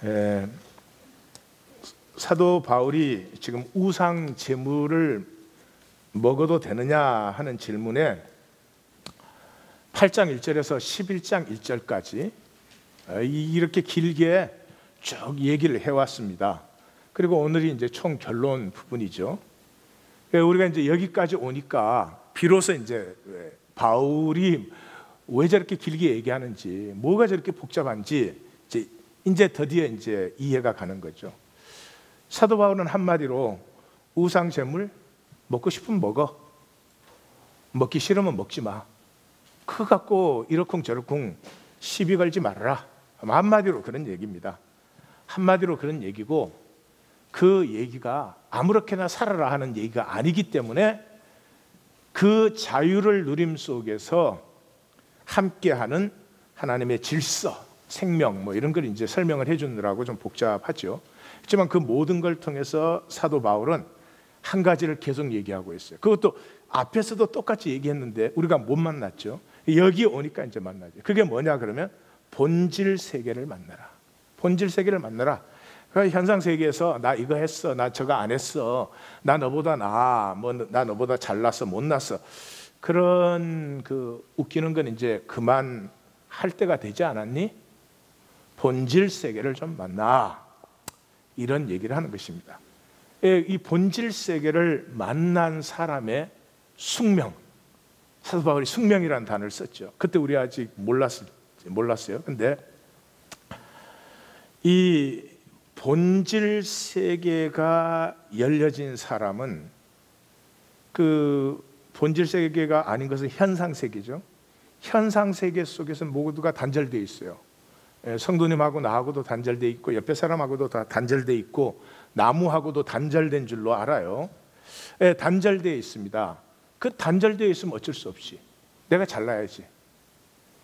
에, 사도 바울이 지금 우상 제물을 먹어도 되느냐 하는 질문에 8장 1절에서 11장 1절까지 이렇게 길게 쭉 얘기를 해왔습니다. 그리고 오늘이 이제 총 결론 부분이죠. 우리가 이제 여기까지 오니까 비로소 이제 바울이 왜 저렇게 길게 얘기하는지, 뭐가 저렇게 복잡한지 이제 드디어 이제 이해가 가는 거죠. 사도 바울은 한마디로 우상 제물 먹고 싶으면 먹어, 먹기 싫으면 먹지 마. 그거 갖고 이러쿵저러쿵 시비 걸지 말아라. 한마디로 그런 얘기입니다. 한마디로 그런 얘기고, 그 얘기가 아무렇게나 살아라 하는 얘기가 아니기 때문에 그 자유를 누림 속에서 함께하는 하나님의 질서, 생명 뭐 이런 걸 이제 설명을 해주느라고 좀 복잡하죠. 하지만 그 모든 걸 통해서 사도 바울은 한 가지를 계속 얘기하고 있어요. 그것도 앞에서도 똑같이 얘기했는데 우리가 못 만났죠. 여기 오니까 이제 만나죠. 그게 뭐냐 그러면 본질 세계를 만나라. 본질 세계를 만나라. 그러니까 현상 세계에서 나 이거 했어, 나 저거 안 했어, 나 너보다 나아, 나 너보다 잘났어, 못났어, 그런 그 웃기는 건 이제 그만 할 때가 되지 않았니? 본질 세계를 좀 만나, 이런 얘기를 하는 것입니다. 이 본질 세계를 만난 사람의 숙명, 사도 바울이 숙명이라는 단어를 썼죠. 그때 우리 아직 몰랐어요. 근데 이 본질 세계가 열려진 사람은 그 본질 세계가 아닌 것은 현상 세계죠. 현상 세계 속에서 모두가 단절되어 있어요. 성도님하고 나하고도 단절되어 있고, 옆에 사람하고도 다 단절되어 있고, 나무하고도 단절된 줄로 알아요. 단절되어 있습니다. 그 단절되어 있으면 어쩔 수 없이 내가 잘나야지.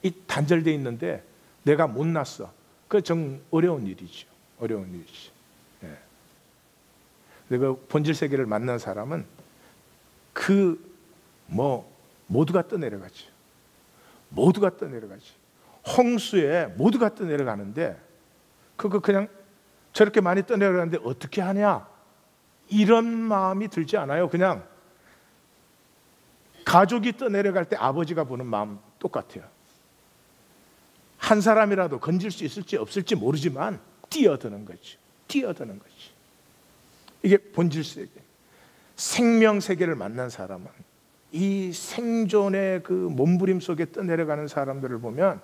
이 단절되어 있는데 내가 못났어. 그 정 어려운 일이죠. 어려운 일이죠. 내가 본질 세계를 만난 사람은 모두가 떠내려가죠. 모두가 떠내려가지. 홍수에 모두가 떠내려가는데 그거 그냥 저렇게 많이 떠내려가는데 어떻게 하냐, 이런 마음이 들지 않아요. 그냥 가족이 떠내려갈 때 아버지가 보는 마음 똑같아요. 한 사람이라도 건질 수 있을지 없을지 모르지만 뛰어드는 거지. 뛰어드는 거지. 이게 본질 세계. 생명 세계를 만난 사람은 이 생존의 그 몸부림 속에 떠내려가는 사람들을 보면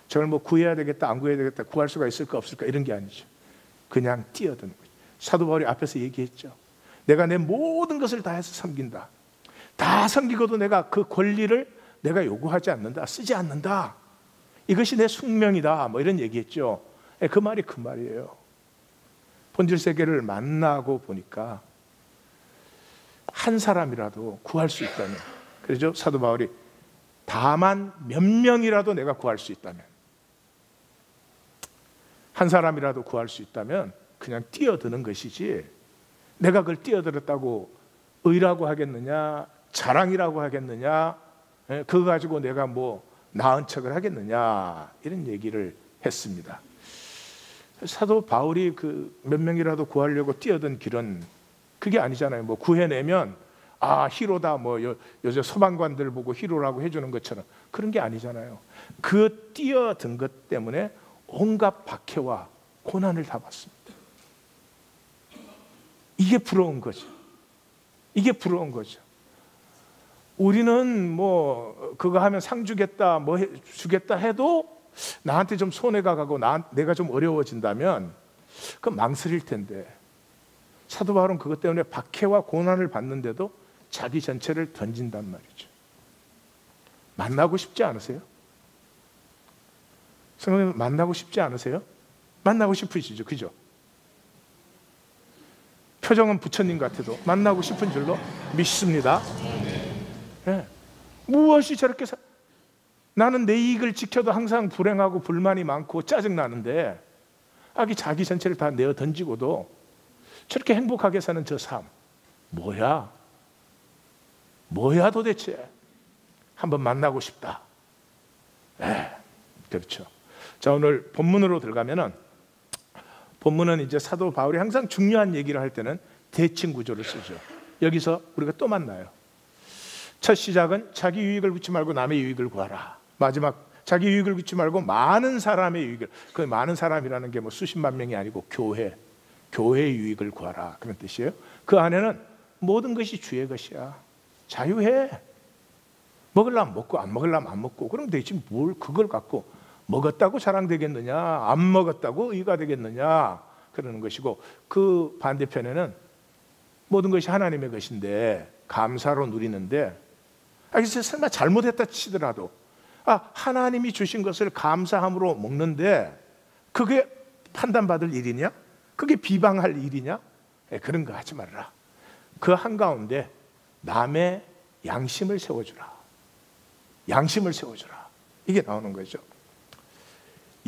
저걸 뭐 구해야 되겠다, 안 구해야 되겠다, 구할 수가 있을까 없을까 이런 게 아니죠. 그냥 뛰어드는 거죠. 사도 바울이 앞에서 얘기했죠. 내가 내 모든 것을 다해서 섬긴다. 다 섬기고도 내가 그 권리를 내가 요구하지 않는다, 쓰지 않는다. 이것이 내 숙명이다. 뭐 이런 얘기했죠. 그 말이 그 말이에요. 본질 세계를 만나고 보니까 한 사람이라도 구할 수 있다면, 그렇죠? 사도 바울이 다만 몇 명이라도 내가 구할 수 있다면, 한 사람이라도 구할 수 있다면 그냥 뛰어드는 것이지, 내가 그걸 뛰어들었다고 의라고 하겠느냐, 자랑이라고 하겠느냐, 그거 가지고 내가 뭐 나은 척을 하겠느냐, 이런 얘기를 했습니다. 사도 바울이 그 몇 명이라도 구하려고 뛰어든 길은 그게 아니잖아요. 뭐 구해내면 히로다, 뭐 요새 소방관들 보고 히로라고 해주는 것처럼 그런 게 아니잖아요. 그 뛰어든 것 때문에 온갖 박해와 고난을 다 받습니다. 이게 부러운 거죠. 이게 부러운 거죠. 우리는 뭐 그거 하면 상 주겠다, 뭐 주겠다 해도 나한테 좀 손해가 가고 내가 좀 어려워진다면 그 망설일 텐데, 사도 바울은 그것 때문에 박해와 고난을 받는데도 자기 전체를 던진단 말이죠. 만나고 싶지 않으세요? 성도님, 만나고 싶지 않으세요? 만나고 싶으시죠, 그죠? 표정은 부처님 같아도 만나고 싶은 줄로 믿습니다. 네. 무엇이 저렇게 나는 내 이익을 지켜도 항상 불행하고 불만이 많고 짜증나는데 자기 전체를 다 내어 던지고도 저렇게 행복하게 사는 저 삶, 뭐야 도대체. 한번 만나고 싶다. 그렇죠. 자, 오늘 본문으로 들어가면은 본문은 이제 사도 바울이 항상 중요한 얘기를 할 때는 대칭 구조를 쓰죠. 여기서 우리가 또 만나요. 첫 시작은 자기 유익을 구치 말고 남의 유익을 구하라. 마지막 자기 유익을 구치 말고 많은 사람의 유익을, 그 많은 사람이라는 게 뭐 수십만 명이 아니고 교회의 유익을 구하라 그런 뜻이에요. 그 안에는 모든 것이 주의 것이야. 자유해. 먹으려면 먹고 안 먹으려면 안 먹고 그럼 되지 뭘 그걸 갖고 먹었다고 자랑되겠느냐, 안 먹었다고 의가 되겠느냐 그러는 것이고, 그 반대편에는 모든 것이 하나님의 것인데 감사로 누리는데, 그래서 설마 잘못했다 치더라도 하나님이 주신 것을 감사함으로 먹는데 그게 판단받을 일이냐? 그게 비방할 일이냐? 그런 거 하지 말라. 그 한가운데 남의 양심을 세워주라. 양심을 세워주라. 이게 나오는 거죠.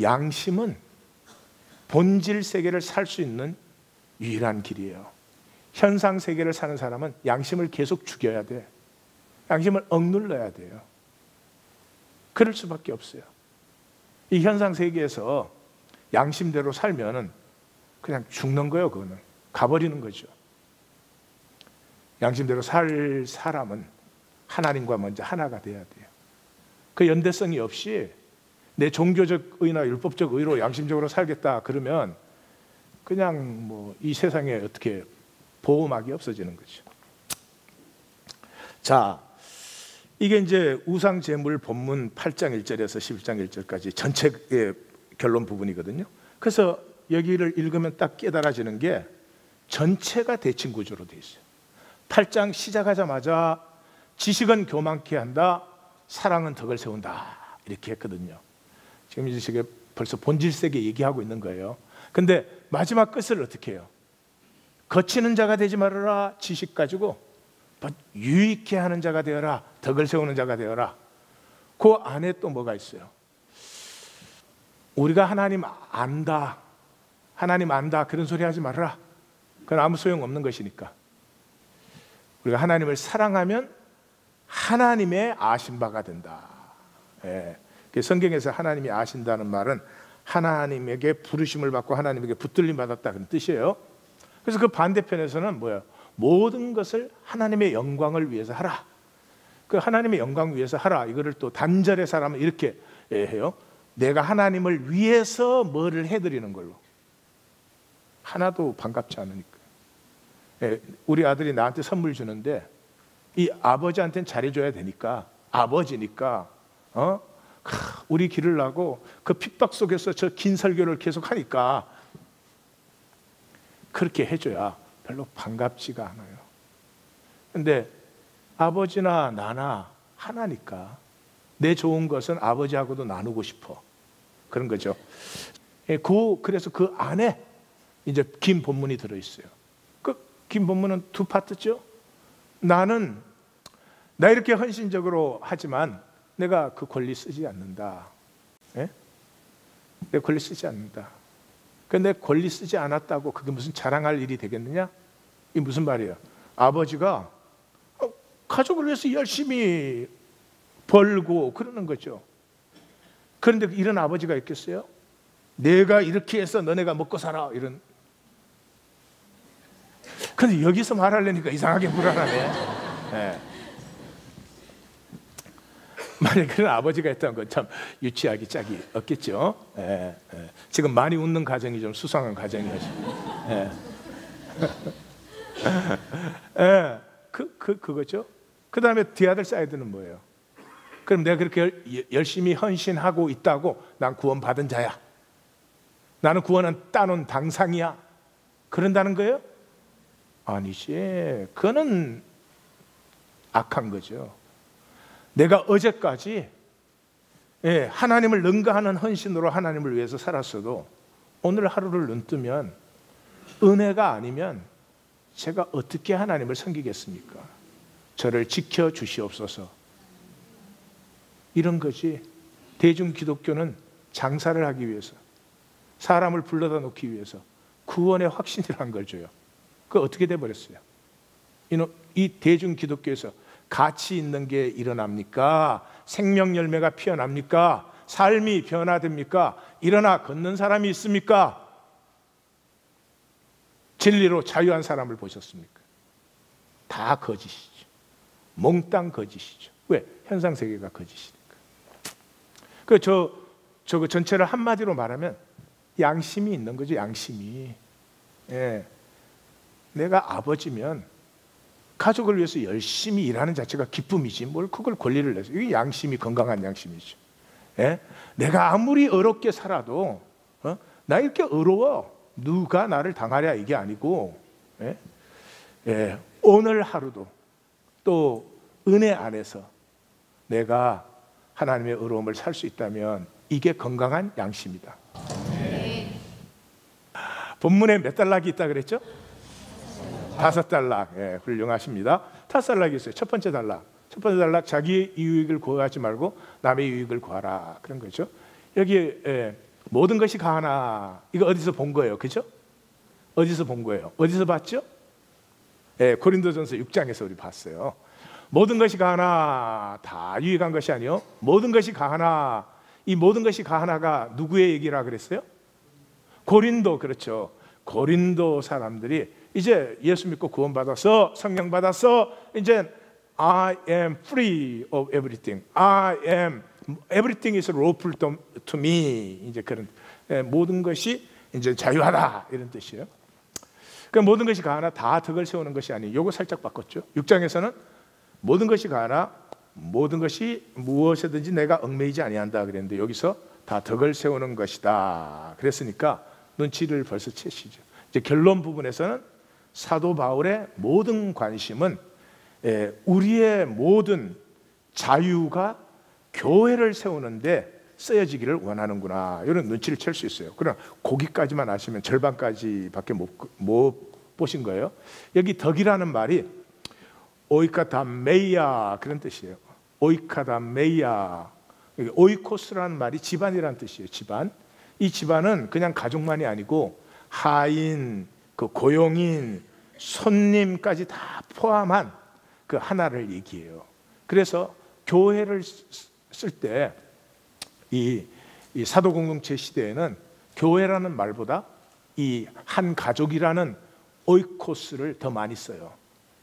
양심은 본질 세계를 살 수 있는 유일한 길이에요. 현상 세계를 사는 사람은 양심을 계속 죽여야 돼. 양심을 억눌러야 돼요. 그럴 수밖에 없어요. 이 현상 세계에서 양심대로 살면은 그냥 죽는 거예요. 그거는 가버리는 거죠. 양심대로 살 사람은 하나님과 먼저 하나가 돼야 돼요. 그 연대성이 없이 내 종교적 의나 율법적 의로 양심적으로 살겠다 그러면 그냥 뭐 이 세상에 어떻게 보호막이 없어지는 거죠. 자, 이게 이제 우상제물 본문 8장 1절에서 11장 1절까지 전체의 결론 부분이거든요. 그래서 여기를 읽으면 딱 깨달아지는 게 전체가 대칭 구조로 되어 있어요. 8장 시작하자마자 지식은 교만케 한다, 사랑은 덕을 세운다 이렇게 했거든요. 지금 이제 벌써 본질세계 얘기하고 있는 거예요. 근데 마지막 끝을 어떻게 해요? 거치는 자가 되지 말아라, 지식 가지고 유익케 하는 자가 되어라, 덕을 세우는 자가 되어라. 그 안에 또 뭐가 있어요? 우리가 하나님 안다, 하나님 안다 그런 소리 하지 말아라. 그건 아무 소용없는 것이니까. 우리가 하나님을 사랑하면 하나님의 아신 바가 된다. 예. 성경에서 하나님이 아신다는 말은 하나님에게 부르심을 받고 하나님에게 붙들림 받았다 그런 뜻이에요. 그래서 그 반대편에서는 뭐예요? 모든 것을 하나님의 영광을 위해서 하라. 그 하나님의 영광 위해서 하라. 이거를 또 단절의 사람은 이렇게 해요. 내가 하나님을 위해서 뭐를 해드리는 걸로. 하나도 반갑지 않으니까. 예, 우리 아들이 나한테 선물 주는데 이 아버지한테는 잘해줘야 되니까, 아버지니까 우리 기르려고 그 핍박 속에서 저 긴 설교를 계속 하니까 그렇게 해줘야 별로 반갑지가 않아요. 근데 아버지나 나나 하나니까 내 좋은 것은 아버지하고도 나누고 싶어. 그런 거죠. 그래서 그 안에 이제 긴 본문이 들어있어요. 그 긴 본문은 두 파트죠. 나 이렇게 헌신적으로 하지만 내가 그 권리 쓰지 않는다. 예? 내 권리 쓰지 않는다. 근데 권리 쓰지 않았다고 그게 무슨 자랑할 일이 되겠느냐? 이게 무슨 말이에요? 아버지가 가족을 위해서 열심히 벌고 그러는 거죠. 그런데 이런 아버지가 있겠어요? 내가 이렇게 해서 너네가 먹고 살아 이런. 근데 여기서 말하려니까 이상하게 불안하네. 예. 만약 그런 아버지가 있다면 그 참 유치하기 짝이 없겠죠. 예, 예. 지금 많이 웃는 가정이 좀 수상한 가정이죠. 예. 예, 그거죠. 그 다음에 뒤아들 사이드는 뭐예요? 그럼 내가 그렇게 열심히 헌신하고 있다고 난 구원받은 자야, 나는 구원은 따놓은 당상이야, 그런다는 거예요? 아니지. 그거는 악한 거죠. 내가 어제까지 하나님을 능가하는 헌신으로 하나님을 위해서 살았어도 오늘 하루를 눈뜨면 은혜가 아니면 제가 어떻게 하나님을 섬기겠습니까? 저를 지켜주시옵소서. 이런 거지. 대중 기독교는 장사를 하기 위해서, 사람을 불러다 놓기 위해서 구원의 확신이라는 걸 줘요. 그거 어떻게 돼버렸어요? 이 대중 기독교에서 가치 있는 게 일어납니까? 생명 열매가 피어납니까? 삶이 변화됩니까? 일어나 걷는 사람이 있습니까? 진리로 자유한 사람을 보셨습니까? 다 거짓이죠. 몽땅 거짓이죠. 왜? 현상 세계가 거짓이니까. 저거 전체를 한마디로 말하면 양심이 있는 거죠. 양심이. 예. 내가 아버지면 가족을 위해서 열심히 일하는 자체가 기쁨이지 뭘 그걸 권리를 내서. 이게 양심이 건강한 양심이죠. 예? 내가 아무리 어렵게 살아도 나 이렇게 어려워 누가 나를 당하랴 이게 아니고, 예? 예. 오늘 하루도 또 은혜 안에서 내가 하나님의 어려움을 살 수 있다면 이게 건강한 양심이다. 본문에 몇 단락이 있다 그랬죠? 5단락. 예, 훌륭하십니다. 5단락이 있어요. 첫 번째 단락 자기 이익을 구하지 말고 남의 이익을 구하라 그런 거죠. 여기 모든 것이 가하나 이거 어디서 본 거예요? 그죠? 어디서 본 거예요? 어디서 봤죠? 고린도전서 6장에서 우리 봤어요. 모든 것이 가하나 다 유익한 것이 아니요 모든 것이 가하나. 이 모든 것이 가하나가 누구의 얘기라 그랬어요? 고린도. 그렇죠. 고린도 사람들이 이제 예수 믿고 구원받아서 성령 받아서 이제 I am free of everything. Everything is lawful to me. 이제 그런 모든 것이 이제 자유하다 이런 뜻이에요. 그 모든 것이 가하나 다 덕을 세우는 것이 아니. 요거 살짝 바꿨죠. 6장에서는 모든 것이 가하나 모든 것이 무엇이든지 내가 얽매이지 아니한다 그랬는데 여기서 다 덕을 세우는 것이다. 그랬으니까 눈치를 벌써 채시죠. 이제 결론 부분에서는 사도 바울의 모든 관심은 우리의 모든 자유가 교회를 세우는데 쓰여지기를 원하는구나. 이런 눈치를 챌 수 있어요. 그러나 거기까지만 아시면 절반까지밖에 못 보신 거예요. 여기 덕이라는 말이 오이카다메이아 그런 뜻이에요. 오이카다메이아. 오이코스라는 말이 집안이라는 뜻이에요. 집안. 이 집안은 그냥 가족만이 아니고 하인, 그 고용인, 손님까지 다 포함한 그 하나를 얘기해요. 그래서 교회를 쓸 때 이 사도 공동체 시대에는 교회라는 말보다 이 한 가족이라는 오이코스를 더 많이 써요.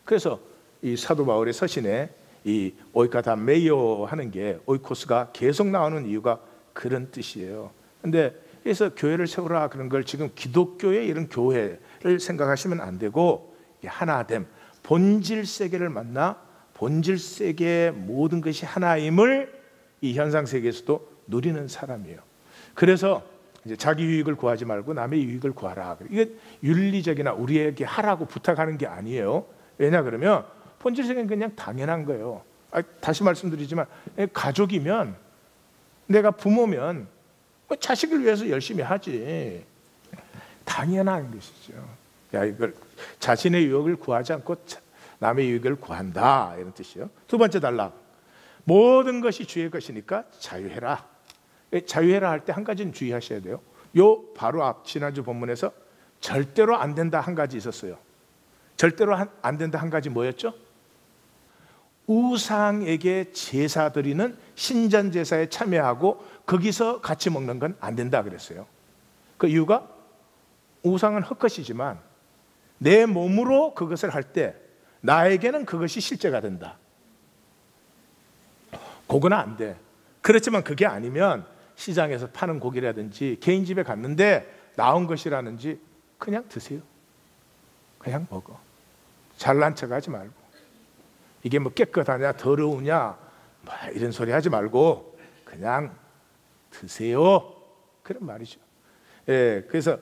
그래서 이 사도 바울의 서신에 이 오이카다메이오 하는 게 오이코스가 계속 나오는 이유가 그런 뜻이에요. 근데 그래서 교회를 세우라 그런 걸 지금 기독교의 이런 교회를 생각하시면 안 되고 하나됨, 본질 세계를 만나 본질 세계의 모든 것이 하나임을 이 현상 세계에서도 누리는 사람이에요. 그래서 이제 자기 유익을 구하지 말고 남의 유익을 구하라. 이게 윤리적이나 우리에게 하라고 부탁하는 게 아니에요. 왜냐 그러면 본질 세계는 그냥 당연한 거예요. 다시 말씀드리지만 가족이면 내가 부모면 자식을 위해서 열심히 하지. 당연한 것이죠. 야, 이걸 자신의 유익을 구하지 않고 남의 유익을 구한다 이런 뜻이에요. 두 번째 단락. 모든 것이 주의 것이니까 자유해라. 자유해라 할 때 한 가지는 주의하셔야 돼요. 요 바로 앞 지난주 본문에서 절대로 안 된다 한 가지 있었어요. 절대로 안 된다 한 가지 뭐였죠? 우상에게 제사 드리는 신전 제사에 참여하고 거기서 같이 먹는 건 안 된다 그랬어요. 그 이유가 우상은 헛것이지만 내 몸으로 그것을 할 때 나에게는 그것이 실제가 된다. 그거는 안 돼. 그렇지만 그게 아니면 시장에서 파는 고기라든지 개인 집에 갔는데 나온 것이라든지 그냥 드세요. 그냥 먹어. 잘난 척하지 말고. 이게 뭐 깨끗하냐 더러우냐 뭐 이런 소리 하지 말고 그냥 드세요. 그런 말이죠. 예, 그래서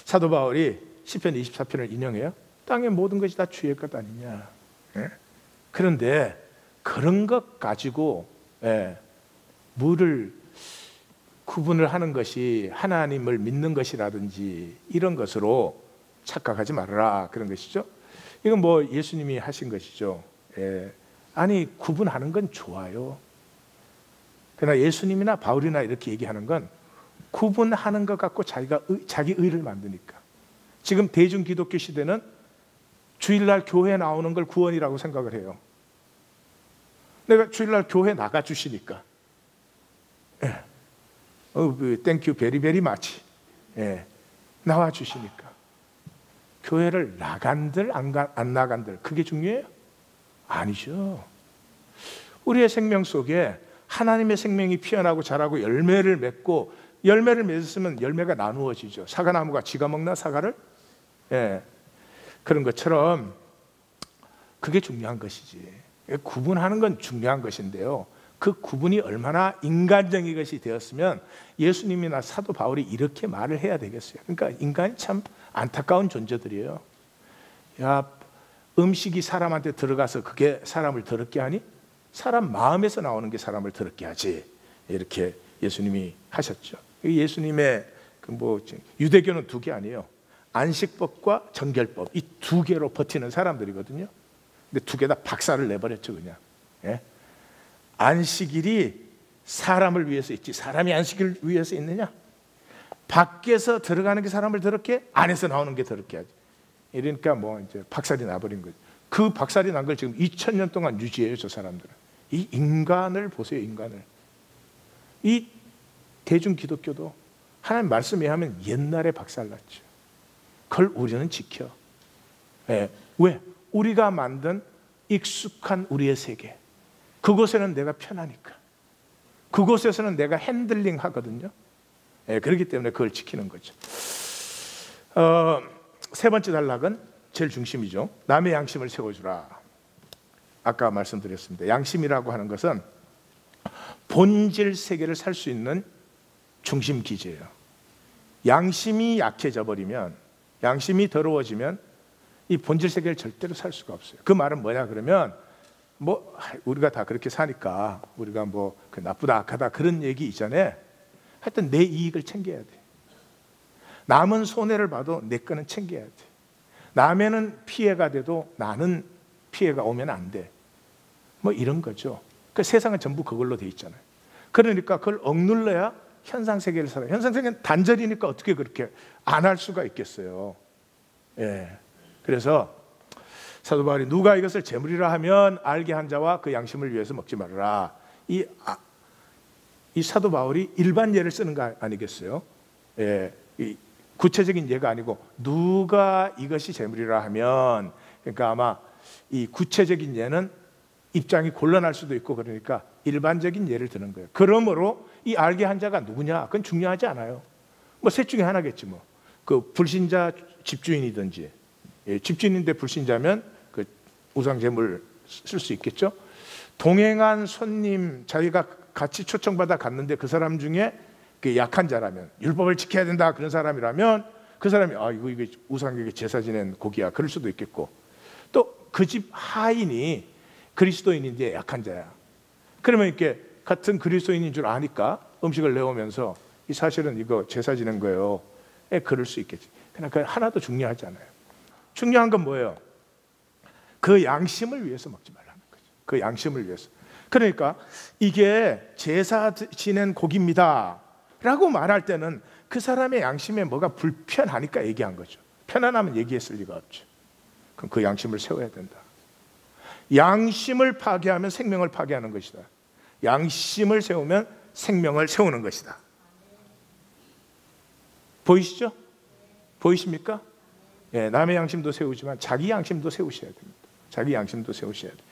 사도 바울이 시편 24편을 인용해요. 땅의 모든 것이 다 주의 것 아니냐. 예? 그런데 그런 것 가지고 물을 구분을 하는 것이 하나님을 믿는 것이라든지 이런 것으로 착각하지 말아라 그런 것이죠. 이건 뭐 예수님이 하신 것이죠. 아니 구분하는 건 좋아요. 그러나 예수님이나 바울이나 이렇게 얘기하는 건 구분하는 것 갖고 자기 의를 만드니까. 지금 대중 기독교 시대는 주일날 교회 나오는 걸 구원이라고 생각을 해요. 내가 주일날 교회 나가 주시니까 땡큐 베리 베리 마치 나와 주시니까 교회를 나간들 안 나간들 그게 중요해요? 아니죠. 우리의 생명 속에 하나님의 생명이 피어나고 자라고 열매를 맺고, 열매를 맺었으면 열매가 나누어지죠. 사과나무가 지가 먹나 사과를? 예. 그런 것처럼 그게 중요한 것이지. 구분하는 건 중요한 것인데요, 그 구분이 얼마나 인간적인 것이 되었으면 예수님이나 사도 바울이 이렇게 말을 해야 되겠어요. 그러니까 인간이 참 안타까운 존재들이에요. 야, 음식이 사람한테 들어가서 그게 사람을 더럽게 하니? 사람 마음에서 나오는 게 사람을 더럽게 하지. 이렇게 예수님이 하셨죠. 예수님의 유대교는 두 개 아니에요. 안식법과 정결법, 이 두 개로 버티는 사람들이거든요. 근데 두 개 다 박살을 내버렸죠, 그냥. 예? 안식일이 사람을 위해서 있지 사람이 안식일을 위해서 있느냐? 밖에서 들어가는 게 사람을 더럽게, 안에서 나오는 게 더럽게 하지. 이러니까 이제 박살이 나버린 거죠. 그 박살이 난 걸 지금 2000년 동안 유지해요, 저 사람들은. 이 인간을 보세요, 인간을. 이 대중 기독교도 하나님 말씀에 하면 옛날에 박살났죠. 그걸 우리는 지켜. 예. 왜? 우리가 만든 익숙한 우리의 세계, 그곳에는 내가 편하니까, 그곳에서는 내가 핸들링 하거든요. 예, 그렇기 때문에 그걸 지키는 거죠. 세 번째 단락은 제일 중심이죠. 남의 양심을 세워주라. 아까 말씀드렸습니다. 양심이라고 하는 것은 본질 세계를 살 수 있는 중심 기제예요. 양심이 약해져 버리면, 양심이 더러워지면 이 본질 세계를 절대로 살 수가 없어요. 그 말은 뭐냐 그러면 우리가 다 그렇게 사니까 우리가 나쁘다 악하다 그런 얘기 이전에 하여튼 내 이익을 챙겨야 돼. 남은 손해를 봐도 내 거는 챙겨야 돼. 남에는 피해가 돼도 나는 피해가 오면 안 돼. 이런 거죠. 그 세상은 전부 그걸로 돼 있잖아요. 그러니까 그걸 억눌러야 현상 세계를 살아요. 현상 세계는 단절이니까 어떻게 그렇게 안 할 수가 있겠어요. 예. 그래서 사도 바울이 누가 이것을 재물이라 하면 알게 한 자와 그 양심을 위해서 먹지 말아라. 이 사도 바울이 일반 예를 쓰는 거 아니겠어요? 예. 이 구체적인 예가 아니고 누가 이것이 재물이라 하면, 그러니까 아마 이 구체적인 예는 입장이 곤란할 수도 있고 그러니까 일반적인 예를 드는 거예요. 그러므로 이 알게 한 자가 누구냐? 그건 중요하지 않아요. 셋 중에 하나겠지. 그 불신자 집주인이든지, 집주인인데 불신자면 그 우상 제물 쓸 수 있겠죠. 동행한 손님, 자기가 같이 초청받아 갔는데 그 사람 중에 그 약한 자라면, 율법을 지켜야 된다 그런 사람이라면 그 사람이 이거 우상에게 제사 지낸 고기야 그럴 수도 있겠고, 또 그 집 하인이 그리스도인인데 약한 자야. 그러면 이렇게 같은 그리스도인인 줄 아니까 음식을 내오면서 이 사실은 이거 제사 지낸 거예요. 그럴 수 있겠지. 그러나 그 하나도 중요하지 않아요. 중요한 건 뭐예요? 그 양심을 위해서 먹지 말라는 거죠. 그 양심을 위해서. 그러니까 이게 제사 지낸 고기입니다 라고 말할 때는 그 사람의 양심에 뭐가 불편하니까 얘기한 거죠. 편안하면 얘기했을 리가 없죠. 그럼 그 양심을 세워야 된다. 양심을 파괴하면 생명을 파괴하는 것이다. 양심을 세우면 생명을 세우는 것이다. 보이시죠? 보이십니까? 예, 남의 양심도 세우지만 자기 양심도 세우셔야 됩니다. 자기 양심도 세우셔야 돼요.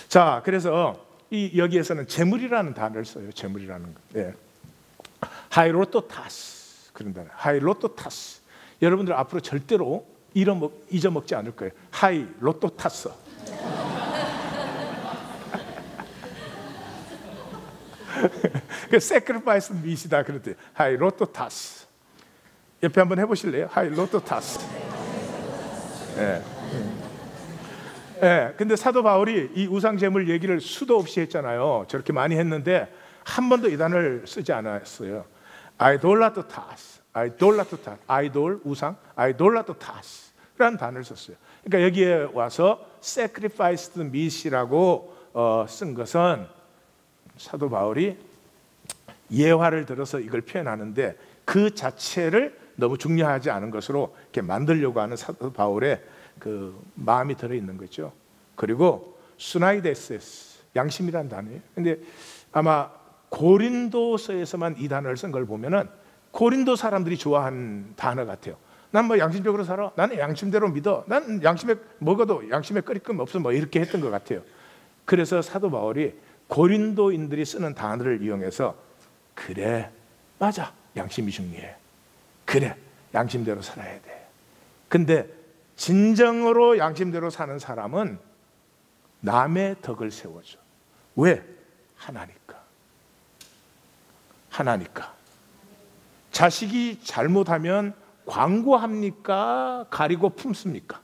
자, 그래서 여기에서는 재물이라는 단어를 써요. 재물이라는 거. 예. 하이로토타스 그런 단어. 하이로토타스. 여러분들 앞으로 절대로 잊어먹지 않을 거예요. 하이로토타스. 그 sacrifice meat이다 그랬대요. 하이로토타스. 옆에 한번 해보실래요? 하이로토타스. 예. 예. 근데 사도 바울이 이 우상 제물 얘기를 수도 없이 했잖아요. 저렇게 많이 했는데 한 번도 이 단어를 쓰지 않았어요. 아이돌라토타스, 아이돌라토타스, 아이돌 우상, 아이돌라토타스라는 단어를 썼어요. 그러니까 여기에 와서 sacrificed meat이라고 쓴 것은 사도 바울이 예화를 들어서 이걸 표현하는데 그 자체를 너무 중요하지 않은 것으로 이렇게 만들려고 하는 사도 바울의 그 마음이 들어 있는 거죠. 그리고 수나이데스, 양심이라는 단어예요. 근데 아마 고린도서에서만 이 단어를 쓴 걸 보면은 고린도 사람들이 좋아하는 단어 같아요. 난 뭐 양심적으로 살아. 나는 양심대로 믿어. 난 양심에 먹어도 양심에 끓이끔 없어. 뭐 이렇게 했던 것 같아요. 그래서 사도 바울이 고린도인들이 쓰는 단어를 이용해서 그래, 맞아, 양심이 중요해. 그래, 양심대로 살아야 돼. 근데 진정으로 양심대로 사는 사람은 남의 덕을 세워줘. 왜? 하나니까. 하나니까. 자식이 잘못하면 광고합니까? 가리고 품습니까?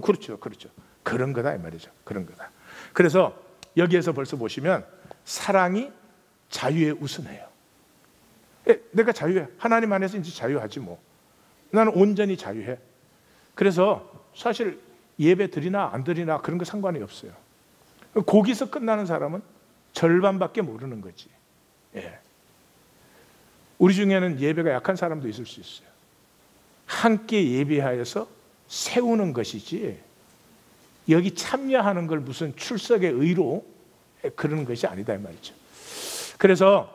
그렇죠, 그렇죠. 그런 거다 이 말이죠. 그런 거다. 그래서 여기에서 벌써 보시면 사랑이 자유에 우선해요. 내가 자유해. 하나님 안에서 이제 자유하지 뭐. 나는 온전히 자유해. 그래서 사실 예배 드리나 안 드리나 그런 거 상관이 없어요. 거기서 끝나는 사람은 절반밖에 모르는 거지. 예. 우리 중에는 예배가 약한 사람도 있을 수 있어요. 함께 예배하여서 세우는 것이지 여기 참여하는 걸 무슨 출석의 의로 그러는 것이 아니다 이 말이죠. 그래서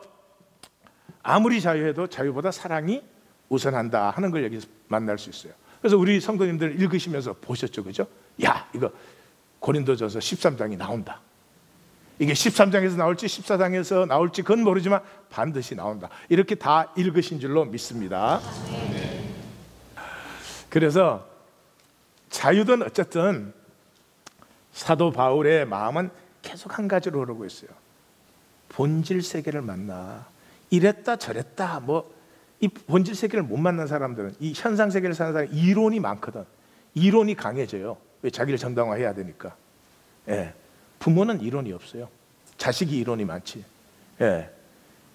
아무리 자유해도 자유보다 사랑이 우선한다 하는 걸 여기서 만날 수 있어요. 그래서 우리 성도님들 읽으시면서 보셨죠, 그죠? 야, 이거 고린도전서 13장이 나온다. 이게 13장에서 나올지 14장에서 나올지 그건 모르지만 반드시 나온다. 이렇게 다 읽으신 줄로 믿습니다. 그래서 자유든 어쨌든 사도 바울의 마음은 계속 한 가지로 흐르고 있어요. 본질 세계를 만나. 이랬다 저랬다 뭐 이 본질 세계를 못 만난 사람들은 이 현상 세계를 사는 사람은 이론이 많거든. 이론이 강해져요. 왜? 자기를 정당화해야 되니까. 예. 부모는 이론이 없어요. 자식이 이론이 많지. 예.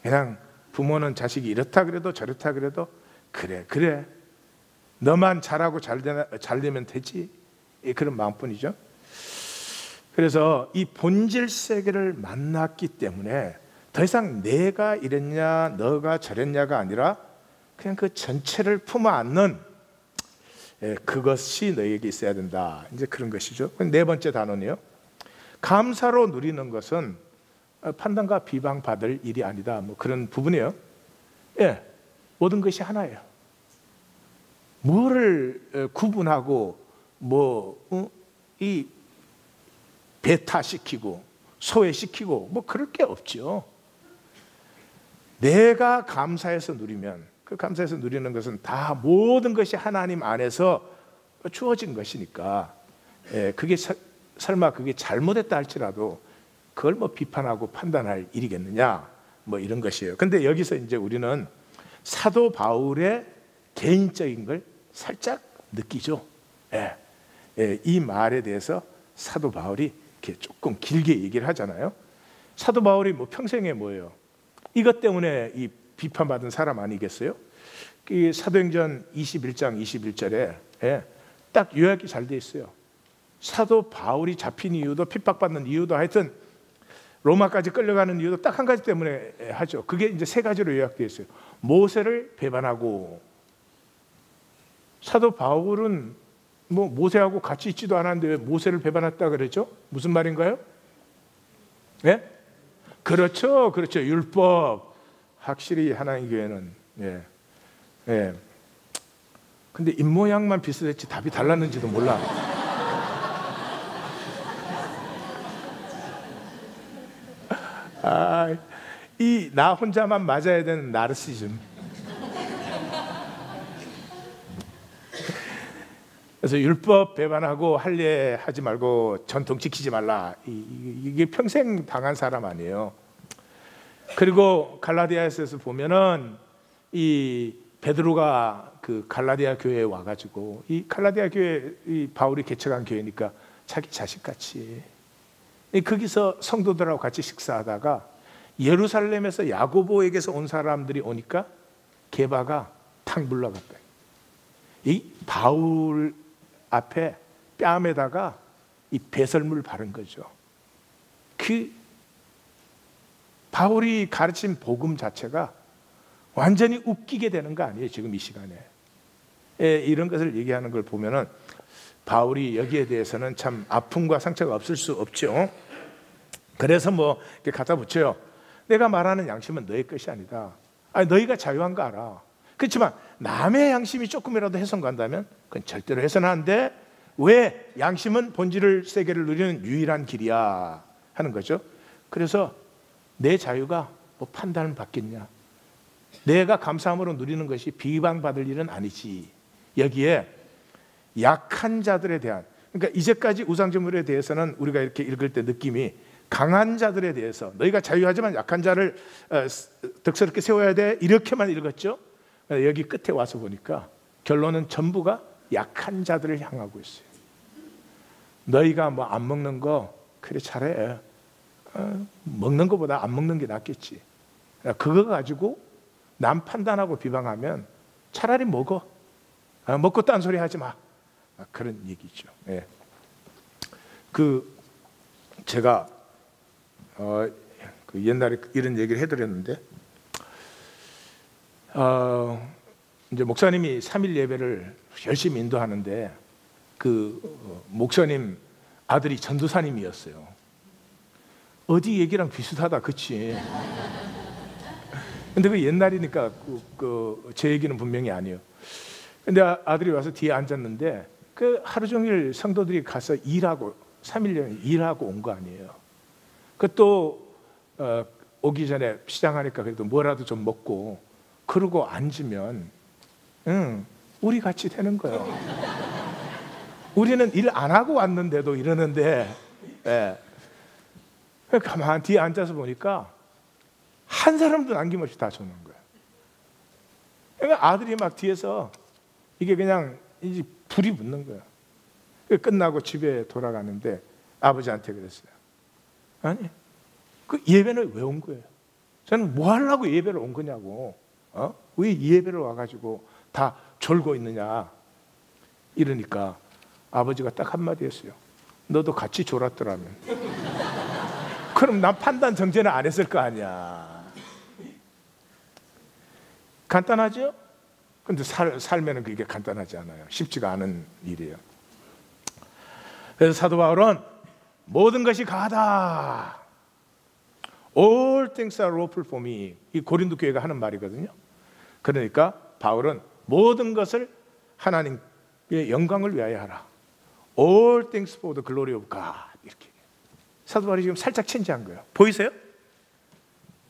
그냥 부모는 자식이 이렇다 그래도 저렇다 그래도 그래 너만 잘하고 잘 되면 되지. 그런 마음뿐이죠. 그래서 이 본질 세계를 만났기 때문에 더 이상 내가 이랬냐 너가 저랬냐가 아니라 그냥 그 전체를 품어 안는 그것이 너에게 있어야 된다. 이제 그런 것이죠. 네 번째 단어는요. 감사로 누리는 것은 판단과 비방받을 일이 아니다. 뭐 그런 부분이에요. 예, 모든 것이 하나예요. 뭐를 구분하고 이 배타시키고 소외시키고 뭐 그럴 게 없죠. 내가 감사해서 누리면 그 감사해서 누리는 것은 다 모든 것이 하나님 안에서 주어진 것이니까 그게 설마 그게 잘못했다 할지라도 그걸 뭐 비판하고 판단할 일이겠느냐 뭐 이런 것이에요. 근데 여기서 이제 우리는 사도 바울의 개인적인 걸 살짝 느끼죠. 이 말에 대해서 사도 바울이 이렇게 조금 길게 얘기를 하잖아요. 사도 바울이 뭐 평생에 뭐예요? 이것 때문에 이 비판받은 사람 아니겠어요? 이 사도행전 21장 21절에 딱 요약이 잘 돼 있어요. 사도 바울이 잡힌 이유도 핍박받는 이유도 하여튼 로마까지 끌려가는 이유도 딱 한 가지 때문에 하죠. 그게 이제 세 가지로 요약되어 있어요. 모세를 배반하고. 사도 바울은 뭐 모세하고 같이 있지도 않았는데 왜 모세를 배반했다 그랬죠? 무슨 말인가요? 네? 그렇죠. 율법. 확실히 하나님 교회는 근데 입모양만 비슷했지 답이 달랐는지도 몰라. 이 나 혼자만 맞아야 되는 나르시즘. 그래서 율법 배반하고 할례 하지 말고 전통 지키지 말라. 이게 평생 당한 사람 아니에요. 그리고 갈라디아에서 보면은 이 베드로가 그 갈라디아 교회에 와가지고 이 갈라디아 교회 이 바울이 개척한 교회니까 자기 자식같이 거기서 성도들하고 같이 식사하다가 예루살렘에서 야고보에게서 온 사람들이 오니까 게바가 탁 물러갔다. 이 바울 앞에 뺨에다가 이 배설물 바른 거죠. 그 바울이 가르친 복음 자체가 완전히 웃기게 되는 거 아니에요, 지금 이 시간에. 이런 것을 얘기하는 걸 보면은 바울이 여기에 대해서는 참 아픔과 상처가 없을 수 없죠. 그래서 뭐 이렇게 갖다 붙여요. 내가 말하는 양심은 너의 것이 아니다. 아니, 너희가 자유한 거 알아. 그렇지만 남의 양심이 조금이라도 훼손 간다면 그건 절대로 해서는 안 돼. 왜? 양심은 본질을 세계를 누리는 유일한 길이야 하는 거죠. 그래서 내 자유가 뭐 판단을 받겠냐, 내가 감사함으로 누리는 것이 비방받을 일은 아니지. 여기에 약한 자들에 대한, 그러니까 이제까지 우상제물에 대해서는 우리가 이렇게 읽을 때 느낌이 강한 자들에 대해서 너희가 자유하지만 약한 자를 덕스럽게 세워야 돼, 이렇게만 읽었죠. 여기 끝에 와서 보니까 결론은 전부가 약한 자들을 향하고 있어요. 너희가 뭐 안 먹는 거 그래 잘해, 먹는 것보다 안 먹는 게 낫겠지. 그거 가지고 남 판단하고 비방하면 차라리 먹어. 먹고 딴소리 하지 마. 그런 얘기죠. 예. 제가 옛날에 이런 얘기를 해드렸는데, 이제 목사님이 3일 예배를 열심히 인도하는데 목사님 아들이 전도사님이었어요. 어디 얘기랑 비슷하다, 그치? 근데 그 옛날이니까 제 얘기는 분명히 아니에요. 근데 아들이 와서 뒤에 앉았는데 하루 종일 성도들이 가서 일하고 3일 일하고 온 거 아니에요. 또 오기 전에 시장하니까 그래도 뭐라도 좀 먹고 그러고 앉으면 우리 같이 되는 거예요. 우리는 일 안 하고 왔는데도 이러는데, 예. 가만히 뒤에 앉아서 보니까 한 사람도 남김없이 다 주는 거예요. 그러니까 아들이 막 뒤에서 이게 그냥 이제 불이 붙는 거예요. 끝나고 집에 돌아가는데 아버지한테 그랬어요. 아니, 예배는 왜 온 거예요? 저는 뭐 하려고 예배를 온 거냐고. 왜 예배를 와가지고 다 졸고 있느냐. 이러니까 아버지가 딱 한마디 했어요. 너도 같이 졸았더라면. 그럼 난 판단 정죄는 안 했을 거 아니야. 간단하죠? 근데 살면은 그게 간단하지 않아요. 쉽지가 않은 일이에요. 그래서 사도 바울은 모든 것이 가하다. All things are lawful for me. 이 고린도 교회가 하는 말이거든요. 그러니까 바울은 모든 것을 하나님의 영광을 위하여 하라. All things for the glory of God. 이렇게 사도 바울이 지금 살짝 체인지한 거예요. 보이세요?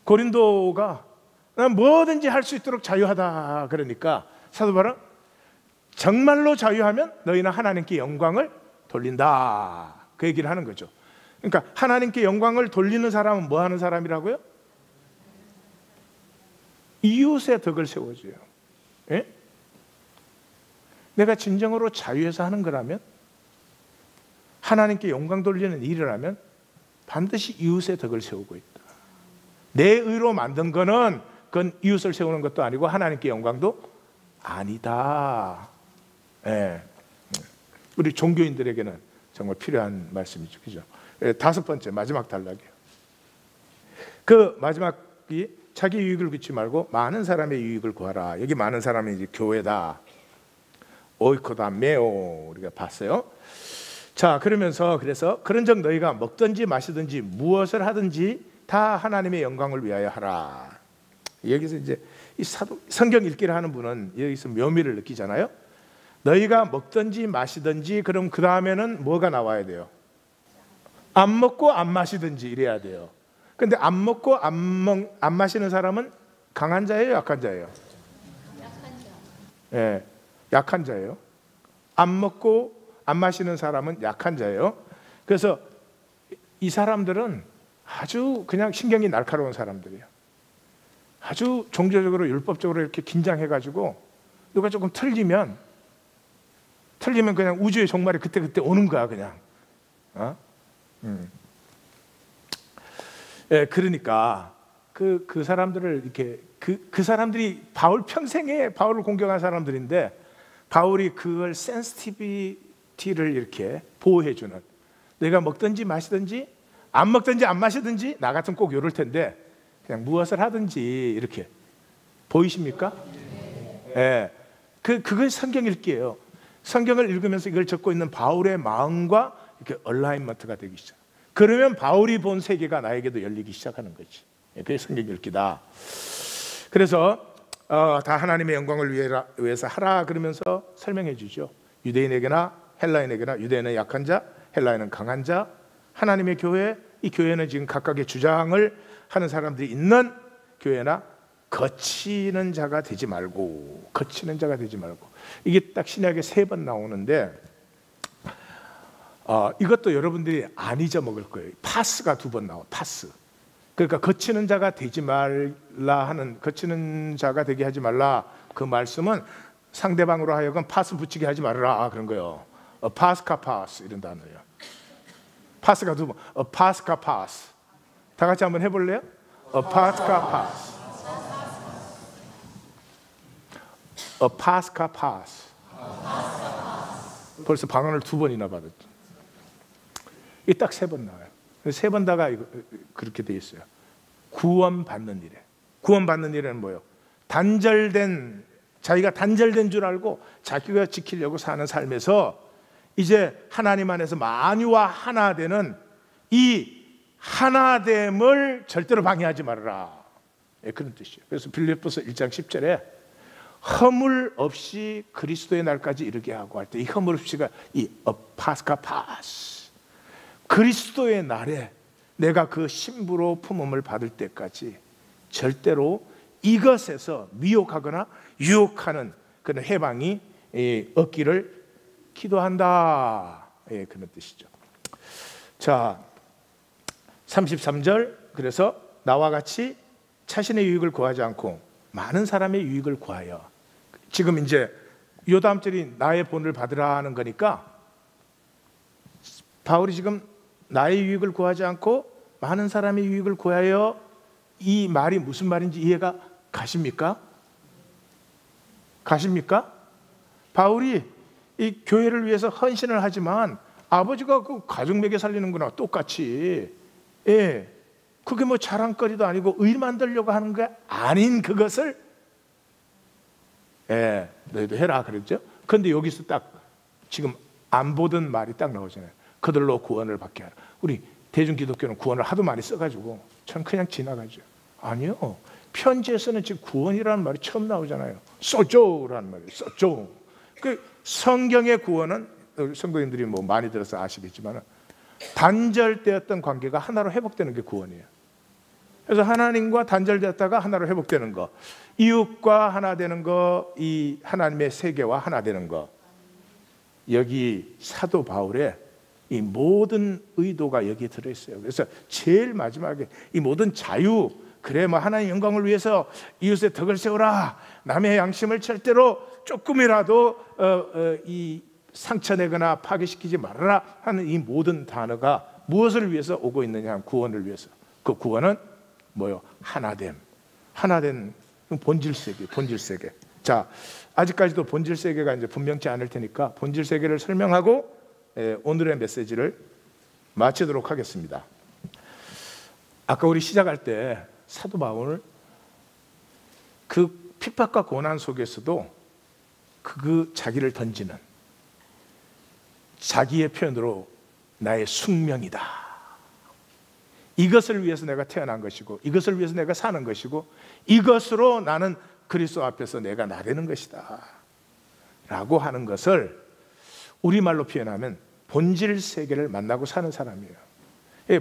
고린도가 뭐든지 할 수 있도록 자유하다 그러니까 사도 바울은 정말로 자유하면 너희는 하나님께 영광을 돌린다, 그 얘기를 하는 거죠. 그러니까 하나님께 영광을 돌리는 사람은 뭐 하는 사람이라고요? 이웃의 덕을 세워줘요. 예? 내가 진정으로 자유해서 하는 거라면, 하나님께 영광 돌리는 일이라면 반드시 이웃의 덕을 세우고 있다. 내 의로 만든 거는 그건 이웃을 세우는 것도 아니고 하나님께 영광도 아니다. 예. 우리 종교인들에게는 정말 필요한 말씀이죠. 그죠? 다섯 번째, 마지막 단락이에요. 그 마지막이 자기 유익을 빚지 말고 많은 사람의 유익을 구하라. 여기 많은 사람이 이제 교회다. 오이코다 메오 우리가 봤어요. 자, 그러면서 그래서 그런즉 너희가 먹든지 마시든지 무엇을 하든지 다 하나님의 영광을 위하여 하라. 여기서 이제 이 성경 읽기를 하는 분은 여기서 묘미를 느끼잖아요. 너희가 먹든지 마시든지, 그럼 그 다음에는 뭐가 나와야 돼요? 안 먹고 안 마시든지 이래야 돼요. 근데 안 먹고 안 마시는 사람은 강한 자예요, 약한 자예요? 약한 자. 예, 약한 자예요. 안 먹고 안 마시는 사람은 약한 자예요. 그래서 이 사람들은 아주 그냥 신경이 날카로운 사람들이에요. 아주 종교적으로 율법적으로 이렇게 긴장해가지고 누가 조금 틀리면 그냥 우주의 종말이 그때 오는 거야, 그냥. 예, 그러니까 그 사람들을 이렇게 그 사람들이 바울 평생에 바울을 공경한 사람들인데, 바울이 그걸 센시티비티를 이렇게 보호해주는, 내가 먹든지 마시든지 안 먹든지 안 마시든지 나 같으면 꼭 이럴 텐데 그냥 무엇을 하든지 이렇게 보이십니까? 예, 그걸 성경 읽기예요. 성경을 읽으면서 이걸 적고 있는 바울의 마음과 이렇게 얼라인먼트가 되기 시작. 그러면 바울이 본 세계가 나에게도 열리기 시작하는 거지. 그게 성경 읽기다. 그래서 다 하나님의 영광을 위해서 하라 그러면서 설명해 주죠. 유대인에게나 헬라인에게나, 유대인은 약한 자, 헬라인은 강한 자. 하나님의 교회, 이 교회는 지금 각각의 주장을 하는 사람들이 있는 교회나 거치는 자가 되지 말고, 거치는 자가 되지 말고. 이게 딱 신약에 3번 나오는데 이것도 여러분들이 안 잊어먹을 거예요. 파스가 2번 나와. 파스. 그러니까 거치는 자가 되지 말라 하는, 거치는 자가 되게 하지 말라, 그 말씀은 상대방으로 하여금 파스 붙이게 하지 말라 그런 거예요. 파스카 파스 이런 단어예요. 파스가 2번. 파스카 파스. 다 같이 한번 해볼래요? 파스카 파스. 파스카 파스. 벌써 방언을 2번이나 받았죠. 이 딱 3번 나와요. 3번 다가 그렇게 돼 있어요. 구원받는 일에. 구원받는 일에는 뭐예요? 단절된, 자기가 단절된 줄 알고 자기가 지키려고 사는 삶에서 이제 하나님 안에서 만유와 하나 되는 이 하나됨을 절대로 방해하지 말아라. 그런 뜻이에요. 그래서 빌립보서 1장 10절에 허물 없이 그리스도의 날까지 이르게 하고 할 때, 이 허물 없이가 이 파스카 파스, 그리스도의 날에 내가 그 신부로 품음을 받을 때까지 절대로 이것에서 미혹하거나 유혹하는 그런 해방이 없기를 기도한다. 그런 뜻이죠. 자, 33절, 그래서 나와 같이 자신의 유익을 구하지 않고 많은 사람의 유익을 구하여. 지금 이제 요 다음 절이 나의 본을 받으라 하는 거니까 바울이 지금 나의 유익을 구하지 않고 많은 사람의 유익을 구하여, 이 말이 무슨 말인지 이해가 가십니까? 가십니까? 바울이 이 교회를 위해서 헌신을 하지만 아버지가 그 가족 먹여 살리는 거나 똑같이, 그게 뭐 자랑거리도 아니고 의 만들려고 하는 게 아닌 그것을 너희도 해라 그랬죠. 그런데 여기서 딱 지금 안 보던 말이 딱 나오잖아요. 그들로 구원을 받게 하라. 우리 대중기독교는 구원을 하도 많이 써가지고 전 그냥 지나가죠. 아니요, 편지에서는 지금 구원이라는 말이 처음 나오잖아요. 소조라는 말이에요. 소조. 그 성경의 구원은 성도님들이 뭐 많이 들어서 아시겠지만 단절되었던 관계가 하나로 회복되는 게 구원이에요. 그래서 하나님과 단절되었다가 하나로 회복되는 거, 이웃과 하나 되는 거, 이 하나님의 세계와 하나 되는 거, 여기 사도 바울의 이 모든 의도가 여기에 들어있어요. 그래서 제일 마지막에 이 모든 자유, 그래 뭐 하나님의 영광을 위해서 이웃의 덕을 세우라, 남의 양심을 절대로 조금이라도 이 상처내거나 파괴시키지 말아라 하는 이 모든 단어가 무엇을 위해서 오고 있느냐 하면 구원을 위해서. 그 구원은 뭐요? 하나됨. 하나된 본질 세계, 본질 세계. 자, 아직까지도 본질 세계가 이제 분명치 않을 테니까 본질 세계를 설명하고 오늘의 메시지를 마치도록 하겠습니다. 아까 우리 시작할 때 사도 바울 그 핍박과 고난 속에서도 그 자기를 던지는, 자기의 표현으로 나의 숙명이다, 이것을 위해서 내가 태어난 것이고 이것을 위해서 내가 사는 것이고 이것으로 나는 그리스도 앞에서 내가 나대는 것이다 라고 하는 것을 우리말로 표현하면 본질 세계를 만나고 사는 사람이에요.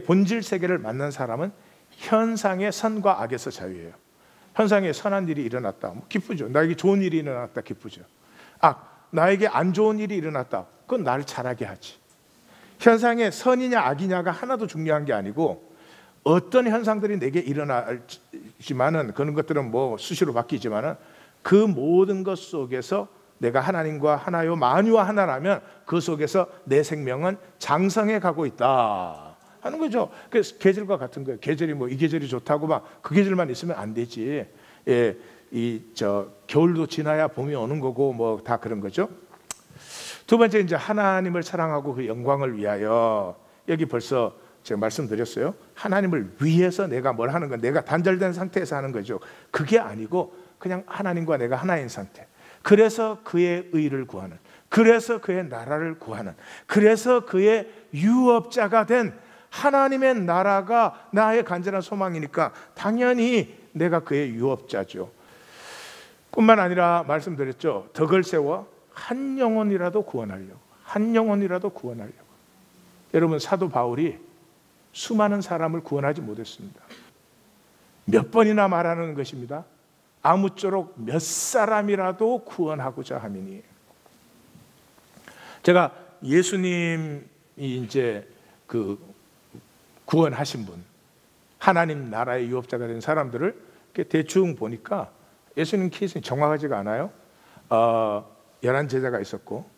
본질 세계를 만난 사람은 현상의 선과 악에서 자유해요. 현상에 선한 일이 일어났다, 기쁘죠. 나에게 좋은 일이 일어났다, 기쁘죠. 나에게 안 좋은 일이 일어났다, 그건 나를 잘하게 하지. 현상에 선이냐 악이냐가 하나도 중요한 게 아니고 어떤 현상들이 내게 일어나지만은 그런 것들은 뭐 수시로 바뀌지만은 그 모든 것 속에서 내가 하나님과 하나요 만유와 하나라면 그 속에서 내 생명은 장성해 가고 있다 하는 거죠. 그래서 계절과 같은 거예요. 계절이 뭐 이 계절이 좋다고 막 그 계절만 있으면 안 되지. 겨울도 지나야 봄이 오는 거고 뭐 다 그런 거죠. 두 번째, 이제 하나님을 사랑하고 그 영광을 위하여. 여기 벌써 제가 말씀드렸어요. 하나님을 위해서 내가 뭘 하는 건 내가 단절된 상태에서 하는 거죠. 그게 아니고 그냥 하나님과 내가 하나인 상태. 그래서 그의 의를 구하는, 그래서 그의 나라를 구하는, 그래서 그의 유업자가 된 하나님의 나라가 나의 간절한 소망이니까 당연히 내가 그의 유업자죠. 뿐만 아니라 말씀드렸죠. 덕을 세워 한 영혼이라도 구원하려고. 한 영혼이라도 구원하려고. 여러분, 사도 바울이 수많은 사람을 구원하지 못했습니다. 몇 번이나 말하는 것입니다. 아무쪼록 몇 사람이라도 구원하고자 함이니. 제가 예수님이 이제 그 구원하신 분, 하나님 나라의 유업자가 된 사람들을 대충 보니까 예수님 케이스는 정확하지가 않아요. 11제자가 있었고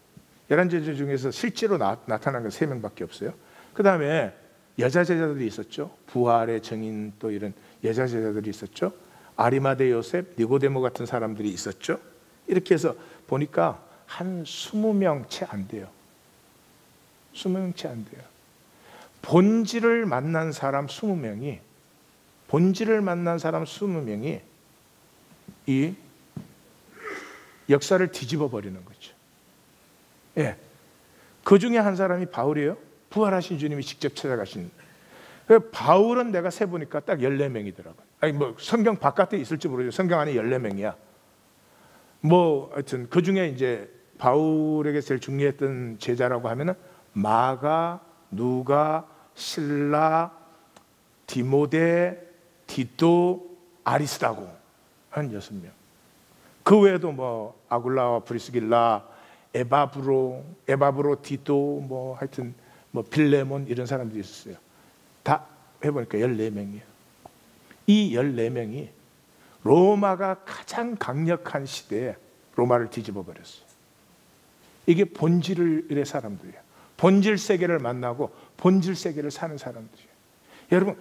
11제자 중에서 실제로 나타난 건 3명밖에 없어요. 그 다음에 여자 제자들이 있었죠. 부활의 증인, 또 이런 여자 제자들이 있었죠. 아리마대 요셉, 니고데모 같은 사람들이 있었죠. 이렇게 해서 보니까 한 20명 채 안 돼요. 20명 채 안 돼요. 본질을 만난 사람 20명이 이 역사를 뒤집어 버리는 거죠. 예. 그 중에 한 사람이 바울이에요. 부활하신 주님이 직접 찾아가신. 바울은 내가 세보니까 딱 14명이더라고요. 아니, 뭐 성경 바깥에 있을지 모르죠. 성경 안에 14명이야. 뭐 하여튼 그 중에 이제 바울에게 제일 중요했던 제자라고 하면은 마가, 누가, 실라, 디모데, 디도, 아리스다고 한 6명. 그 외에도 뭐 아굴라와 브리스길라, 에바브로, 디도, 뭐 하여튼 뭐 빌레몬 이런 사람들이 있었어요. 다 해보니까 14명이에요. 이 14명이 로마가 가장 강력한 시대에 로마를 뒤집어 버렸어요. 이게 본질의 사람들이에요. 본질 세계를 만나고 본질 세계를 사는 사람들이에요. 여러분,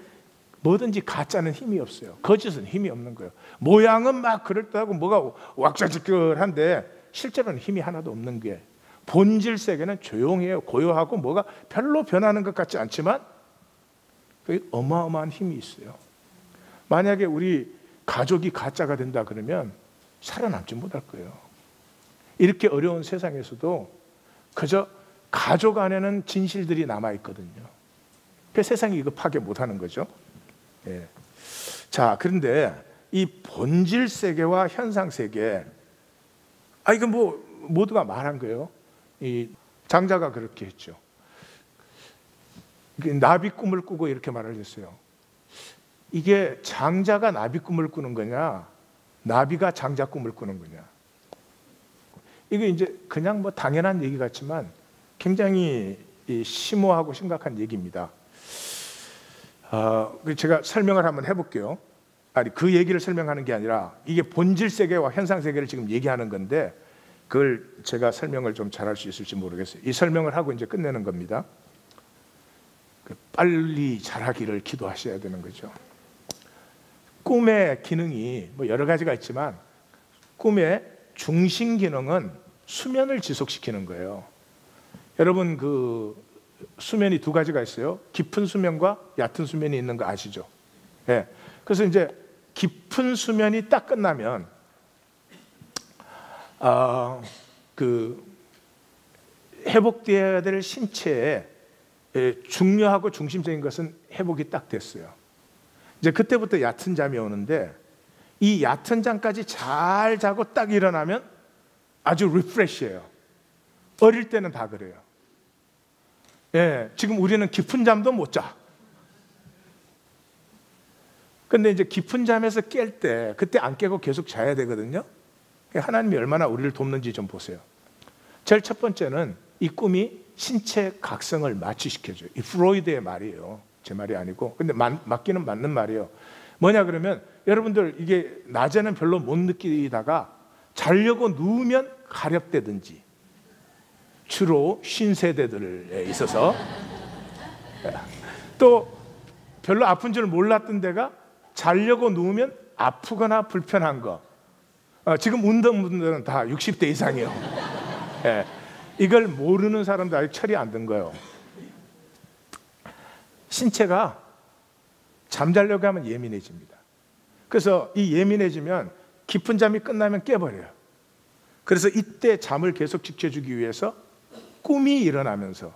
뭐든지 가짜는 힘이 없어요. 거짓은 힘이 없는 거예요. 모양은 막 그럴듯하고 뭐가 왁자지껄한데 실제로는 힘이 하나도 없는 게, 본질 세계는 조용해요. 고요하고 뭐가 별로 변하는 것 같지 않지만 어마어마한 힘이 있어요. 만약에 우리 가족이 가짜가 된다 그러면 살아남지 못할 거예요. 이렇게 어려운 세상에서도 그저 가족 안에는 진실들이 남아있거든요. 그 세상이 이거 파괴 못하는 거죠. 예. 자, 그런데 이 본질 세계와 현상 세계, 이거 뭐 모두가 말한 거예요. 이 장자가 그렇게 했죠. 나비 꿈을 꾸고 이렇게 말을 했어요. 이게 장자가 나비 꿈을 꾸는 거냐, 나비가 장자 꿈을 꾸는 거냐. 이게 이제 그냥 뭐 당연한 얘기 같지만 굉장히 심오하고 심각한 얘기입니다. 제가 설명을 한번 해볼게요. 아니, 그 얘기를 설명하는 게 아니라 이게 본질 세계와 현상 세계를 지금 얘기하는 건데, 그걸 제가 설명을 좀 잘할 수 있을지 모르겠어요. 이 설명을 하고 이제 끝내는 겁니다. 빨리 잘하기를 기도하셔야 되는 거죠. 꿈의 기능이 뭐 여러 가지가 있지만 꿈의 중심 기능은 수면을 지속시키는 거예요. 여러분, 그 수면이 두 가지가 있어요. 깊은 수면과 얕은 수면이 있는 거 아시죠? 예. 그래서 이제 깊은 수면이 딱 끝나면 그 회복되어야 될 신체에 중요하고 중심적인 것은 회복이 딱 됐어요. 이제 그때부터 얕은 잠이 오는데, 이 얕은 잠까지 잘 자고 딱 일어나면 아주 리프레시해요. 어릴 때는 다 그래요. 예, 지금 우리는 깊은 잠도 못 자. 근데 이제 깊은 잠에서 깰 때, 그때 안 깨고 계속 자야 되거든요. 하나님이 얼마나 우리를 돕는지 좀 보세요. 제일 첫 번째는 이 꿈이 신체 각성을 마취시켜줘요. 이 프로이드의 말이에요. 제 말이 아니고. 근데 맞기는 맞는 말이에요. 뭐냐 그러면, 여러분들 이게 낮에는 별로 못 느끼다가 자려고 누우면 가렵대든지, 주로 신세대들에 있어서 또 별로 아픈 줄 몰랐던 데가 자려고 누우면 아프거나 불편한 거. 지금 운동분들은 다 60대 이상이에요. 예. 이걸 모르는 사람들 아직 철이 안 든 거예요. 신체가 잠자려고 하면 예민해집니다. 그래서 이 예민해지면 깊은 잠이 끝나면 깨버려요. 그래서 이때 잠을 계속 지켜주기 위해서 꿈이 일어나면서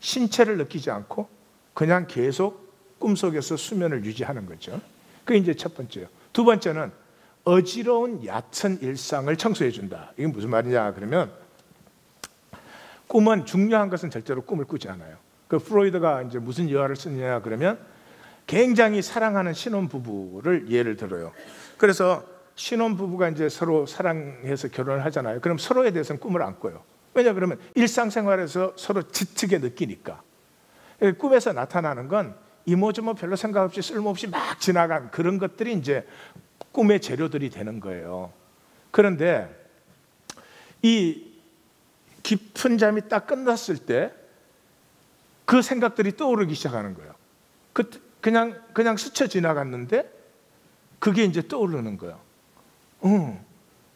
신체를 느끼지 않고 그냥 계속 꿈속에서 수면을 유지하는 거죠. 그게 이제 첫 번째예요. 두 번째는 어지러운 얕은 일상을 청소해 준다. 이게 무슨 말이냐 그러면, 꿈은 중요한 것은 절대로 꿈을 꾸지 않아요. 그 프로이드가 이제 무슨 유화를 쓰느냐 그러면, 굉장히 사랑하는 신혼 부부를 예를 들어요. 그래서 신혼 부부가 이제 서로 사랑해서 결혼을 하잖아요. 그럼 서로에 대해서는 꿈을 안 꿔요. 왜냐 그러면 일상생활에서 서로 짙게 느끼니까. 꿈에서 나타나는 건 이모저모 별로 생각 없이 쓸모없이 막 지나간 그런 것들이 이제 꿈의 재료들이 되는 거예요. 그런데 이 깊은 잠이 딱 끝났을 때 그 생각들이 떠오르기 시작하는 거예요. 그냥 스쳐 지나갔는데 그게 이제 떠오르는 거예요.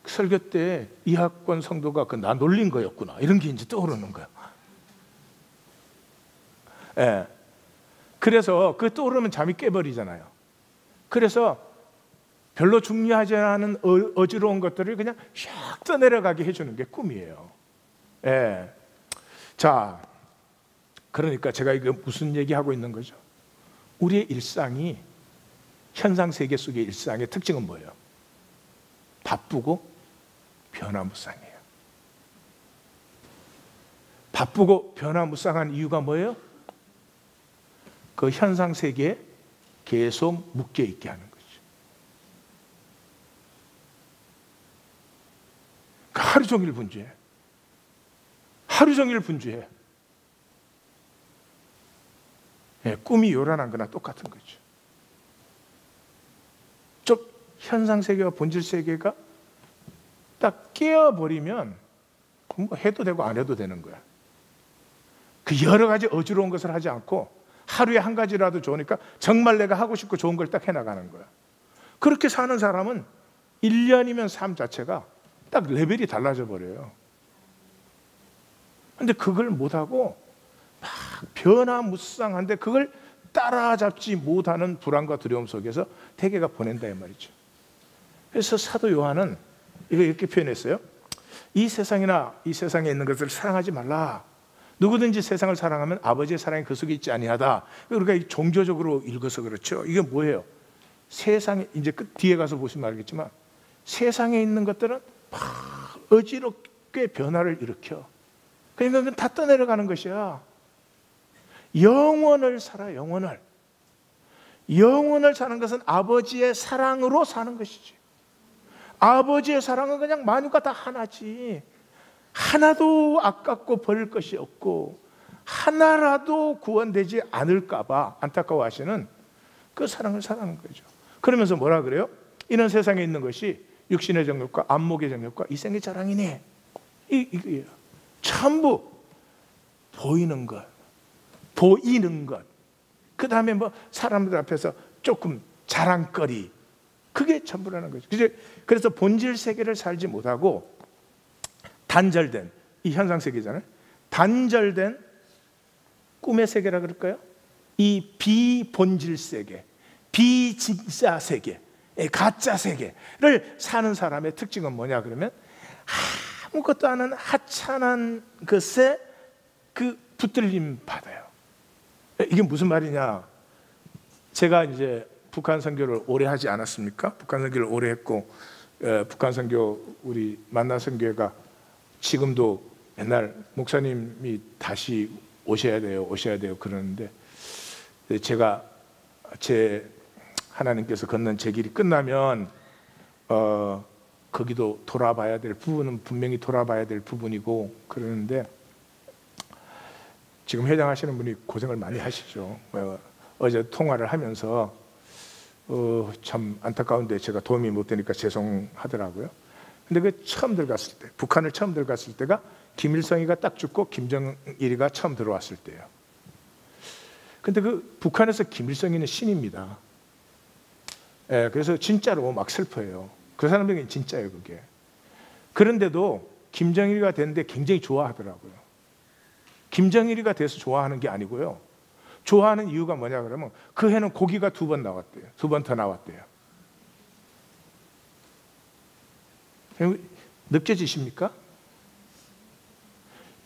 설교 때 이학권 성도가 나 놀린 거였구나, 이런 게 이제 떠오르는 거예요. 예. 그래서 그 떠오르면 잠이 깨버리잖아요. 그래서 별로 중요하지 않은 어지러운 것들을 그냥 샥 떠내려가게 해주는 게 꿈이에요. 예. 자, 그러니까 제가 이거 무슨 얘기하고 있는 거죠? 우리의 일상이, 현상 세계 속의 일상의 특징은 뭐예요? 바쁘고 변화무쌍해요. 바쁘고 변화무쌍한 이유가 뭐예요? 그 현상 세계에 계속 묶여 있게 하는 거죠. 하루 종일 분주해. 하루 종일 분주해. 예, 꿈이 요란한 거나 똑같은 거죠. 좀 현상 세계와 본질 세계가 딱 깨어버리면 뭐 해도 되고 안 해도 되는 거야. 그 여러 가지 어지러운 것을 하지 않고 하루에 한 가지라도 좋으니까 정말 내가 하고 싶고 좋은 걸 딱 해나가는 거야. 그렇게 사는 사람은 1년이면 삶 자체가 딱 레벨이 달라져 버려요. 근데 그걸 못하고 막 변화무쌍한데 그걸 따라잡지 못하는 불안과 두려움 속에서 대개가 보낸다 이 말이죠. 그래서 사도 요한은 이거 이렇게 표현했어요. 이 세상이나 이 세상에 있는 것을 사랑하지 말라. 누구든지 세상을 사랑하면 아버지의 사랑이 그 속에 있지 아니하다. 우리가 종교적으로 읽어서 그렇죠. 이게 뭐예요? 세상에, 이제 끝 뒤에 가서 보시면 알겠지만, 세상에 있는 것들은 막 어지럽게 변화를 일으켜. 그러니까 그건 다 떠내려가는 것이야. 영원을 살아, 영원을. 영원을 사는 것은 아버지의 사랑으로 사는 것이지. 아버지의 사랑은 그냥 만유가 다 하나지. 하나도 아깝고 버릴 것이 없고 하나라도 구원되지 않을까 봐 안타까워하시는 그 사랑을 사랑하는 거죠. 그러면서 뭐라 그래요? 이는 세상에 있는 것이 육신의 정욕과 안목의 정욕과 이생의 자랑이니. 이거예요. 전부 보이는 것, 그 다음에 뭐 사람들 앞에서 조금 자랑거리, 그게 전부라는 거죠. 그래서 본질 세계를 살지 못하고 단절된, 이 현상 세계잖아요. 단절된 꿈의 세계라 그럴까요? 이 비본질 세계, 비진짜 세계, 가짜 세계를 사는 사람의 특징은 뭐냐 그러면, 아무것도 안 하는 하찮은 것에 그 붙들림 받아요. 이게 무슨 말이냐? 제가 이제 북한 선교를 오래 하지 않았습니까? 북한 선교를 오래 했고, 북한 선교 우리 만나 선교회가 지금도 맨날 목사님이 다시 오셔야 돼요 그러는데, 제가 제 하나님께서 걷는 제 길이 끝나면 거기도 돌아봐야 될 부분은 분명히 돌아봐야 될 부분이고 그러는데, 지금 회장하시는 분이 고생을 많이 하시죠. 어제 통화를 하면서 참 안타까운데 제가 도움이 못 되니까 죄송하더라고요. 근데 그 처음 들어갔을 때, 북한을 처음 들어갔을 때가 김일성이가 딱 죽고 김정일이가 처음 들어왔을 때예요. 근데 그 북한에서 김일성이는 신입니다. 그래서 진짜로 막 슬퍼해요. 그 사람들에게 진짜예요, 그게. 그런데도 김정일이가 됐는데 굉장히 좋아하더라고요. 김정일이가 돼서 좋아하는 게 아니고요. 좋아하는 이유가 뭐냐 그러면, 그 해는 고기가 2번 나왔대요. 2번 더 나왔대요. 느껴지십니까?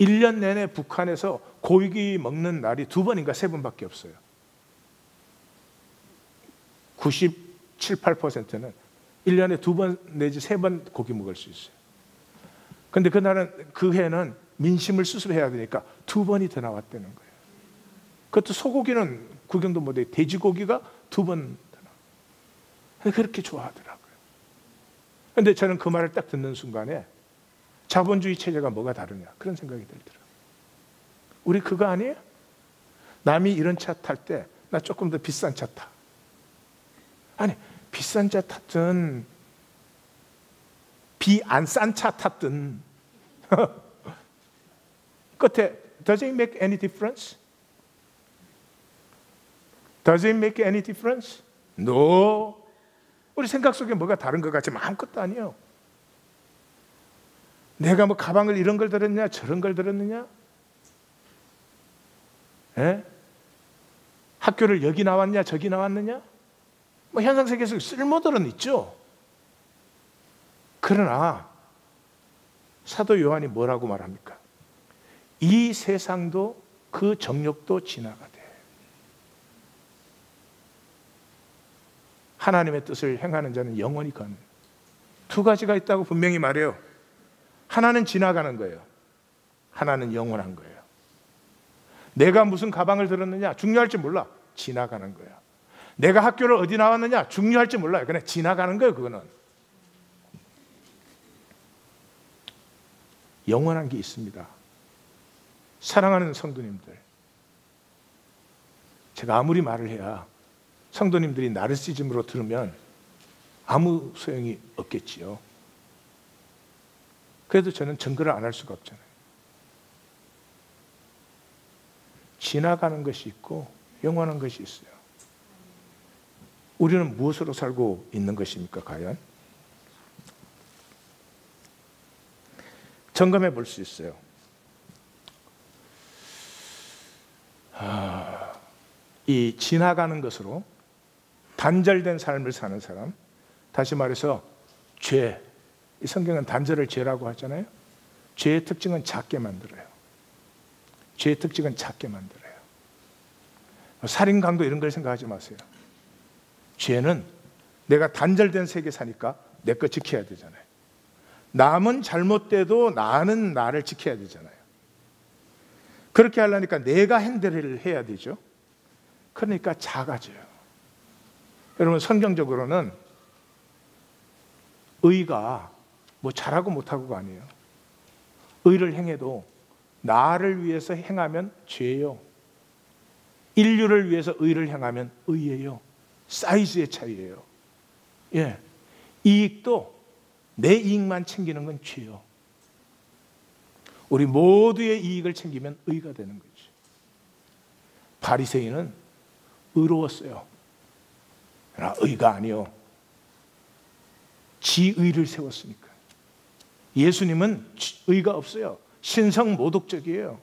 1년 내내 북한에서 고기 먹는 날이 2번인가 3번밖에 없어요. 97, 8%는 1년에 2번 내지 3번 고기 먹을 수 있어요. 근데 그날은 그 해는 민심을 수습해야 되니까 2번이 더 나왔다는 거예요. 그것도 소고기는 구경도 못해. 돼지고기가 2번 더 나와요. 그렇게 좋아하더라고요. 근데 저는 그 말을 딱 듣는 순간에 자본주의 체제가 뭐가 다르냐 그런 생각이 들더라고요. 우리 그거 아니에요? 남이 이런 차 탈 때 나 조금 더 비싼 차 타. 아니 비싼 차 탔든 비 안 싼 차 탔든 끝에 Does it make any difference? Does it make any difference? No. 우리 생각 속에 뭐가 다른 것 같지만 아무것도 아니에요. 내가 뭐 가방을 이런 걸 들었냐 저런 걸 들었느냐? 예? 학교를 여기 나왔냐 저기 나왔느냐? 뭐 현상 세계에서 쓸모들은 있죠. 그러나 사도 요한이 뭐라고 말합니까? 이 세상도 그 정욕도 지나가되 하나님의 뜻을 행하는 자는 영원히 가는. 두 가지가 있다고 분명히 말해요. 하나는 지나가는 거예요. 하나는 영원한 거예요. 내가 무슨 가방을 들었느냐 중요할지 몰라. 지나가는 거야. 내가 학교를 어디 나왔느냐 중요할지 몰라요. 그냥 지나가는 거예요. 그거는 영원한 게 있습니다. 사랑하는 성도님들, 제가 아무리 말을 해야 성도님들이 나르시즘으로 들으면 아무 소용이 없겠지요. 그래도 저는 증거를 안 할 수가 없잖아요. 지나가는 것이 있고 영원한 것이 있어요. 우리는 무엇으로 살고 있는 것입니까? 과연? 점검해 볼 수 있어요. 이 지나가는 것으로 단절된 삶을 사는 사람, 다시 말해서 죄, 이 성경은 단절을 죄라고 하잖아요. 죄의 특징은 작게 만들어요. 죄의 특징은 작게 만들어요. 살인, 강도 이런 걸 생각하지 마세요. 죄는 내가 단절된 세계 사니까 내 거 지켜야 되잖아요. 남은 잘못돼도 나는 나를 지켜야 되잖아요. 그렇게 하려니까 내가 핸들을 해야 되죠. 그러니까 작아져요. 여러분 성경적으로는 의가 뭐 잘하고 못하고가 아니에요. 의를 행해도 나를 위해서 행하면 죄예요. 인류를 위해서 의를 행하면 의예요. 사이즈의 차이예요. 예, 이익도 내 이익만 챙기는 건 죄요. 우리 모두의 이익을 챙기면 의가 되는 거죠. 바리새인은 의로웠어요. 그러나 의가 아니요. 지의를 세웠으니까. 예수님은 의가 없어요. 신성모독적이에요.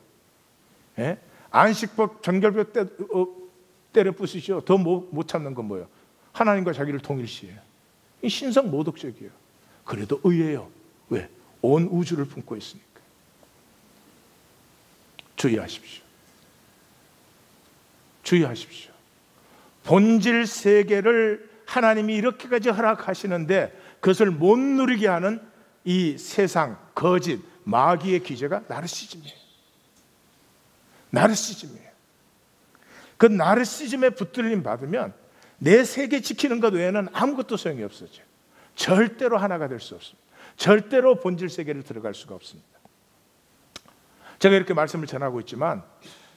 예? 안식법 정결벽 때려 부수시죠. 더 못 참는 건 뭐예요? 하나님과 자기를 동일시해요. 이 신성모독적이에요. 그래도 의예요. 왜? 온 우주를 품고 있으니까. 주의하십시오. 주의하십시오. 본질 세계를 하나님이 이렇게까지 허락하시는데 그것을 못 누리게 하는 이 세상, 거짓, 마귀의 기제가 나르시즘이에요. 나르시즘이에요. 그 나르시즘에 붙들림 받으면 내 세계 지키는 것 외에는 아무것도 소용이 없어져요. 절대로 하나가 될 수 없습니다. 절대로 본질 세계를 들어갈 수가 없습니다. 제가 이렇게 말씀을 전하고 있지만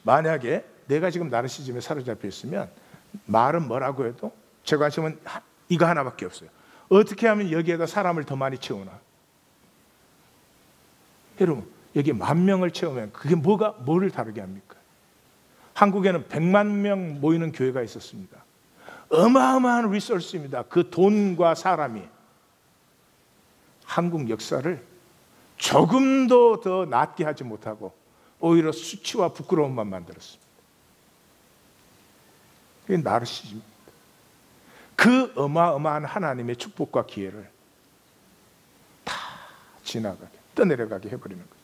만약에 내가 지금 나르시즘에 사로잡혀 있으면 말은 뭐라고 해도 제 관심은 이거 하나밖에 없어요. 어떻게 하면 여기에다 사람을 더 많이 채우나? 여러분 여기 10,000명을 채우면 그게 뭐를 다르게 합니까? 한국에는 100만 명 모이는 교회가 있었습니다. 어마어마한 리소스입니다. 그 돈과 사람이 한국 역사를 조금도 더 낫게 하지 못하고 오히려 수치와 부끄러움만 만들었습니다. 그게 나르시즘입니다. 그 어마어마한 하나님의 축복과 기회를 다 지나가게, 떠내려가게 해버리는 거죠.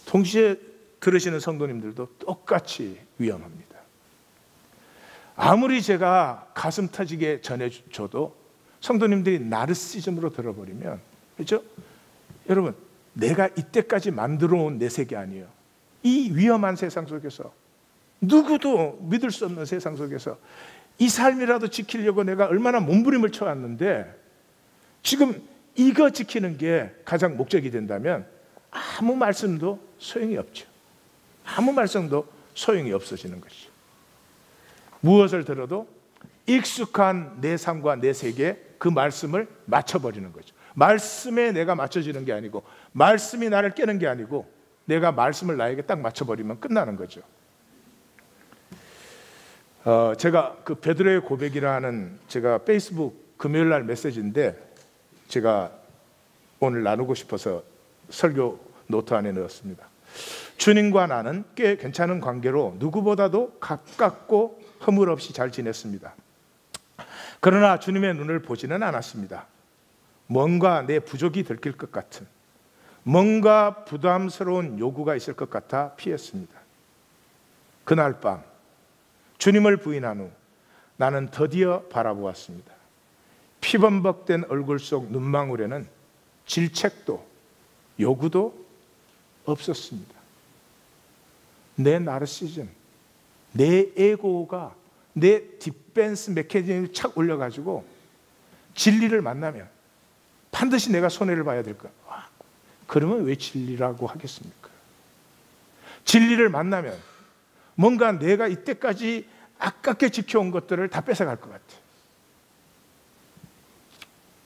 동시에 들으시는 성도님들도 똑같이 위험합니다. 아무리 제가 가슴 터지게 전해줘도 성도님들이 나르시즘으로 들어버리면, 그렇죠? 여러분, 내가 이때까지 만들어 온 내 세계 아니에요. 이 위험한 세상 속에서, 누구도 믿을 수 없는 세상 속에서 이 삶이라도 지키려고 내가 얼마나 몸부림을 쳐왔는데, 지금 이거 지키는 게 가장 목적이 된다면 아무 말씀도 소용이 없죠. 아무 말씀도 소용이 없어지는 것이죠. 무엇을 들어도 익숙한 내 삶과 내 세계에 그 말씀을 맞춰버리는 거죠. 말씀에 내가 맞춰지는 게 아니고, 말씀이 나를 깨는 게 아니고, 내가 말씀을 나에게 딱 맞춰버리면 끝나는 거죠. 제가 그 베드로의 고백이라는 제가 페이스북 금요일 날 메시지인데, 제가 오늘 나누고 싶어서 설교 노트 안에 넣었습니다. 주님과 나는 꽤 괜찮은 관계로 누구보다도 가깝고 허물 없이 잘 지냈습니다. 그러나 주님의 눈을 보지는 않았습니다. 뭔가 내 부족이 들킬 것 같은, 뭔가 부담스러운 요구가 있을 것 같아 피했습니다. 그날 밤 주님을 부인한 후 나는 드디어 바라보았습니다. 피범벅된 얼굴 속 눈망울에는 질책도 요구도 없었습니다. 내 나르시즘, 내 에고가 내 디펜스 메커니즘을 착 올려가지고 진리를 만나면 반드시 내가 손해를 봐야 될 거야. 그러면 왜 진리라고 하겠습니까? 진리를 만나면 뭔가 내가 이때까지 아깝게 지켜온 것들을 다 뺏어갈 것 같아.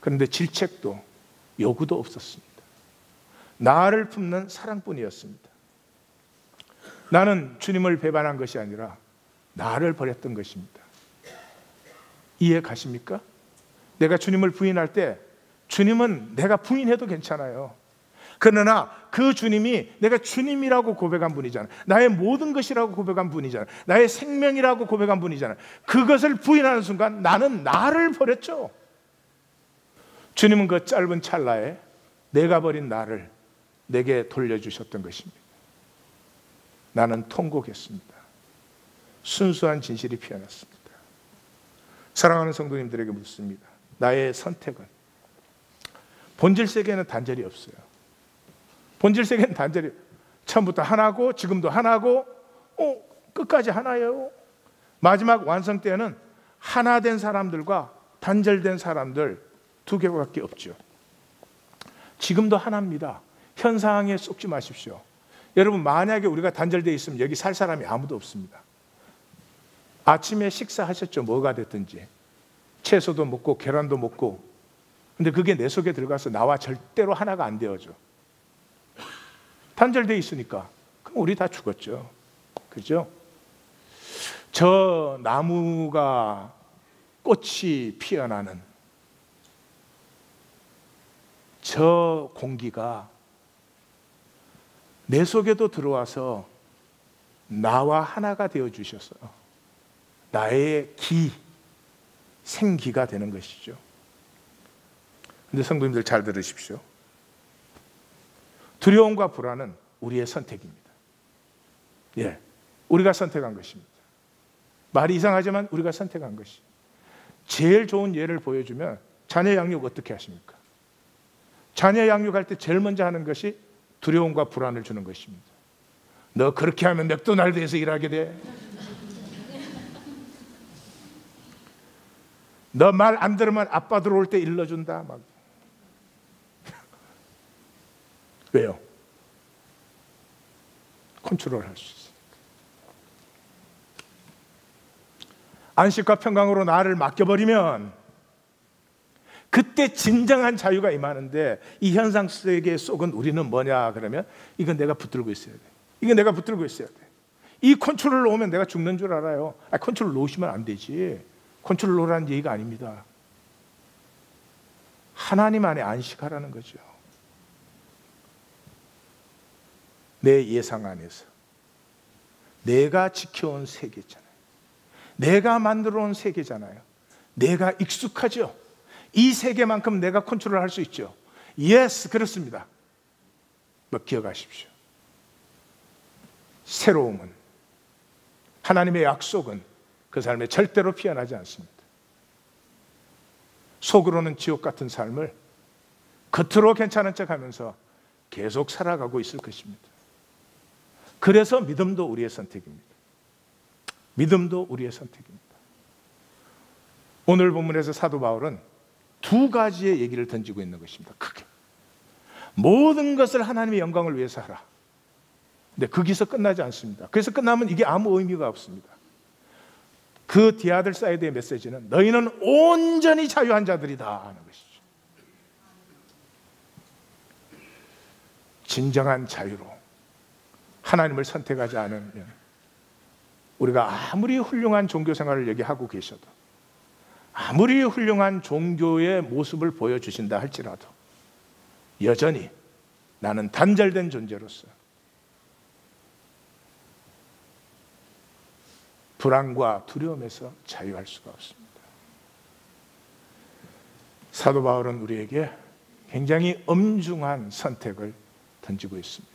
그런데 질책도 요구도 없었습니다. 나를 품는 사랑뿐이었습니다. 나는 주님을 배반한 것이 아니라 나를 버렸던 것입니다. 이해 가십니까? 내가 주님을 부인할 때 주님은 내가 부인해도 괜찮아요. 그러나 그 주님이 내가 주님이라고 고백한 분이잖아요. 나의 모든 것이라고 고백한 분이잖아요. 나의 생명이라고 고백한 분이잖아요. 그것을 부인하는 순간 나는 나를 버렸죠. 주님은 그 짧은 찰나에 내가 버린 나를 내게 돌려주셨던 것입니다. 나는 통곡했습니다. 순수한 진실이 피어났습니다. 사랑하는 성도님들에게 묻습니다. 나의 선택은, 본질 세계에는 단절이 없어요. 본질 세계는 단절이, 처음부터 하나고 지금도 하나고 끝까지 하나예요. 마지막 완성 때는 하나 된 사람들과 단절된 사람들 두 개밖에 없죠. 지금도 하나입니다. 현상에 쏙지 마십시오. 여러분, 만약에 우리가 단절되어 있으면 여기 살 사람이 아무도 없습니다. 아침에 식사하셨죠? 뭐가 됐든지 채소도 먹고 계란도 먹고, 근데 그게 내 속에 들어가서 나와 절대로 하나가 안 되어져. 단절되어 있으니까 그럼 우리 다 죽었죠. 그죠? 저 나무가 꽃이 피어나는 저 공기가 내 속에도 들어와서 나와 하나가 되어 주셔서 나의 기, 생기가 되는 것이죠. 근데 성도님들 잘 들으십시오. 두려움과 불안은 우리의 선택입니다. 예, 우리가 선택한 것입니다. 말이 이상하지만 우리가 선택한 것이. 제일 좋은 예를 보여주면 자녀 양육 어떻게 하십니까? 자녀 양육할 때 제일 먼저 하는 것이 두려움과 불안을 주는 것입니다. 너 그렇게 하면 맥도날드에서 일하게 돼. 너 말 안 들으면 아빠 들어올 때 일러준다. 막. 왜요? 컨트롤할 수 있어요. 안식과 평강으로 나를 맡겨버리면 그때 진정한 자유가 임하는데, 이 현상 세계 속은 우리는 뭐냐 그러면 이건 내가 붙들고 있어야 돼. 이건 내가 붙들고 있어야 돼. 이 컨트롤 놓으면 내가 죽는 줄 알아요. 컨트롤 놓으시면 안 되지. 컨트롤 놓으라는 얘기가 아닙니다. 하나님 안에 안식하라는 거죠. 내 예상 안에서 내가 지켜온 세계잖아요. 내가 만들어 온 세계잖아요. 내가 익숙하죠. 이 세계만큼 내가 컨트롤할 수 있죠. 예스, 그렇습니다. 뭐 기억하십시오. 새로움은, 하나님의 약속은 그 삶에 절대로 피어나지 않습니다. 속으로는 지옥 같은 삶을 겉으로 괜찮은 척하면서 계속 살아가고 있을 것입니다. 그래서 믿음도 우리의 선택입니다. 믿음도 우리의 선택입니다. 오늘 본문에서 사도 바울은 두 가지의 얘기를 던지고 있는 것입니다. 크게. 모든 것을 하나님의 영광을 위해서 하라. 근데 거기서 끝나지 않습니다. 그래서 끝나면 이게 아무 의미가 없습니다. 그 디아들 사이드의 메시지는 너희는 온전히 자유한 자들이다 하는 것이죠. 진정한 자유로 하나님을 선택하지 않으면 우리가 아무리 훌륭한 종교 생활을 여기 하고 계셔도, 아무리 훌륭한 종교의 모습을 보여주신다 할지라도 여전히 나는 단절된 존재로서 불안과 두려움에서 자유할 수가 없습니다. 사도 바울은 우리에게 굉장히 엄중한 선택을 던지고 있습니다.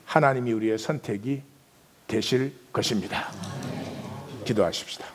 하나님이 우리의 선택이 되실 것입니다. 기도하십시다.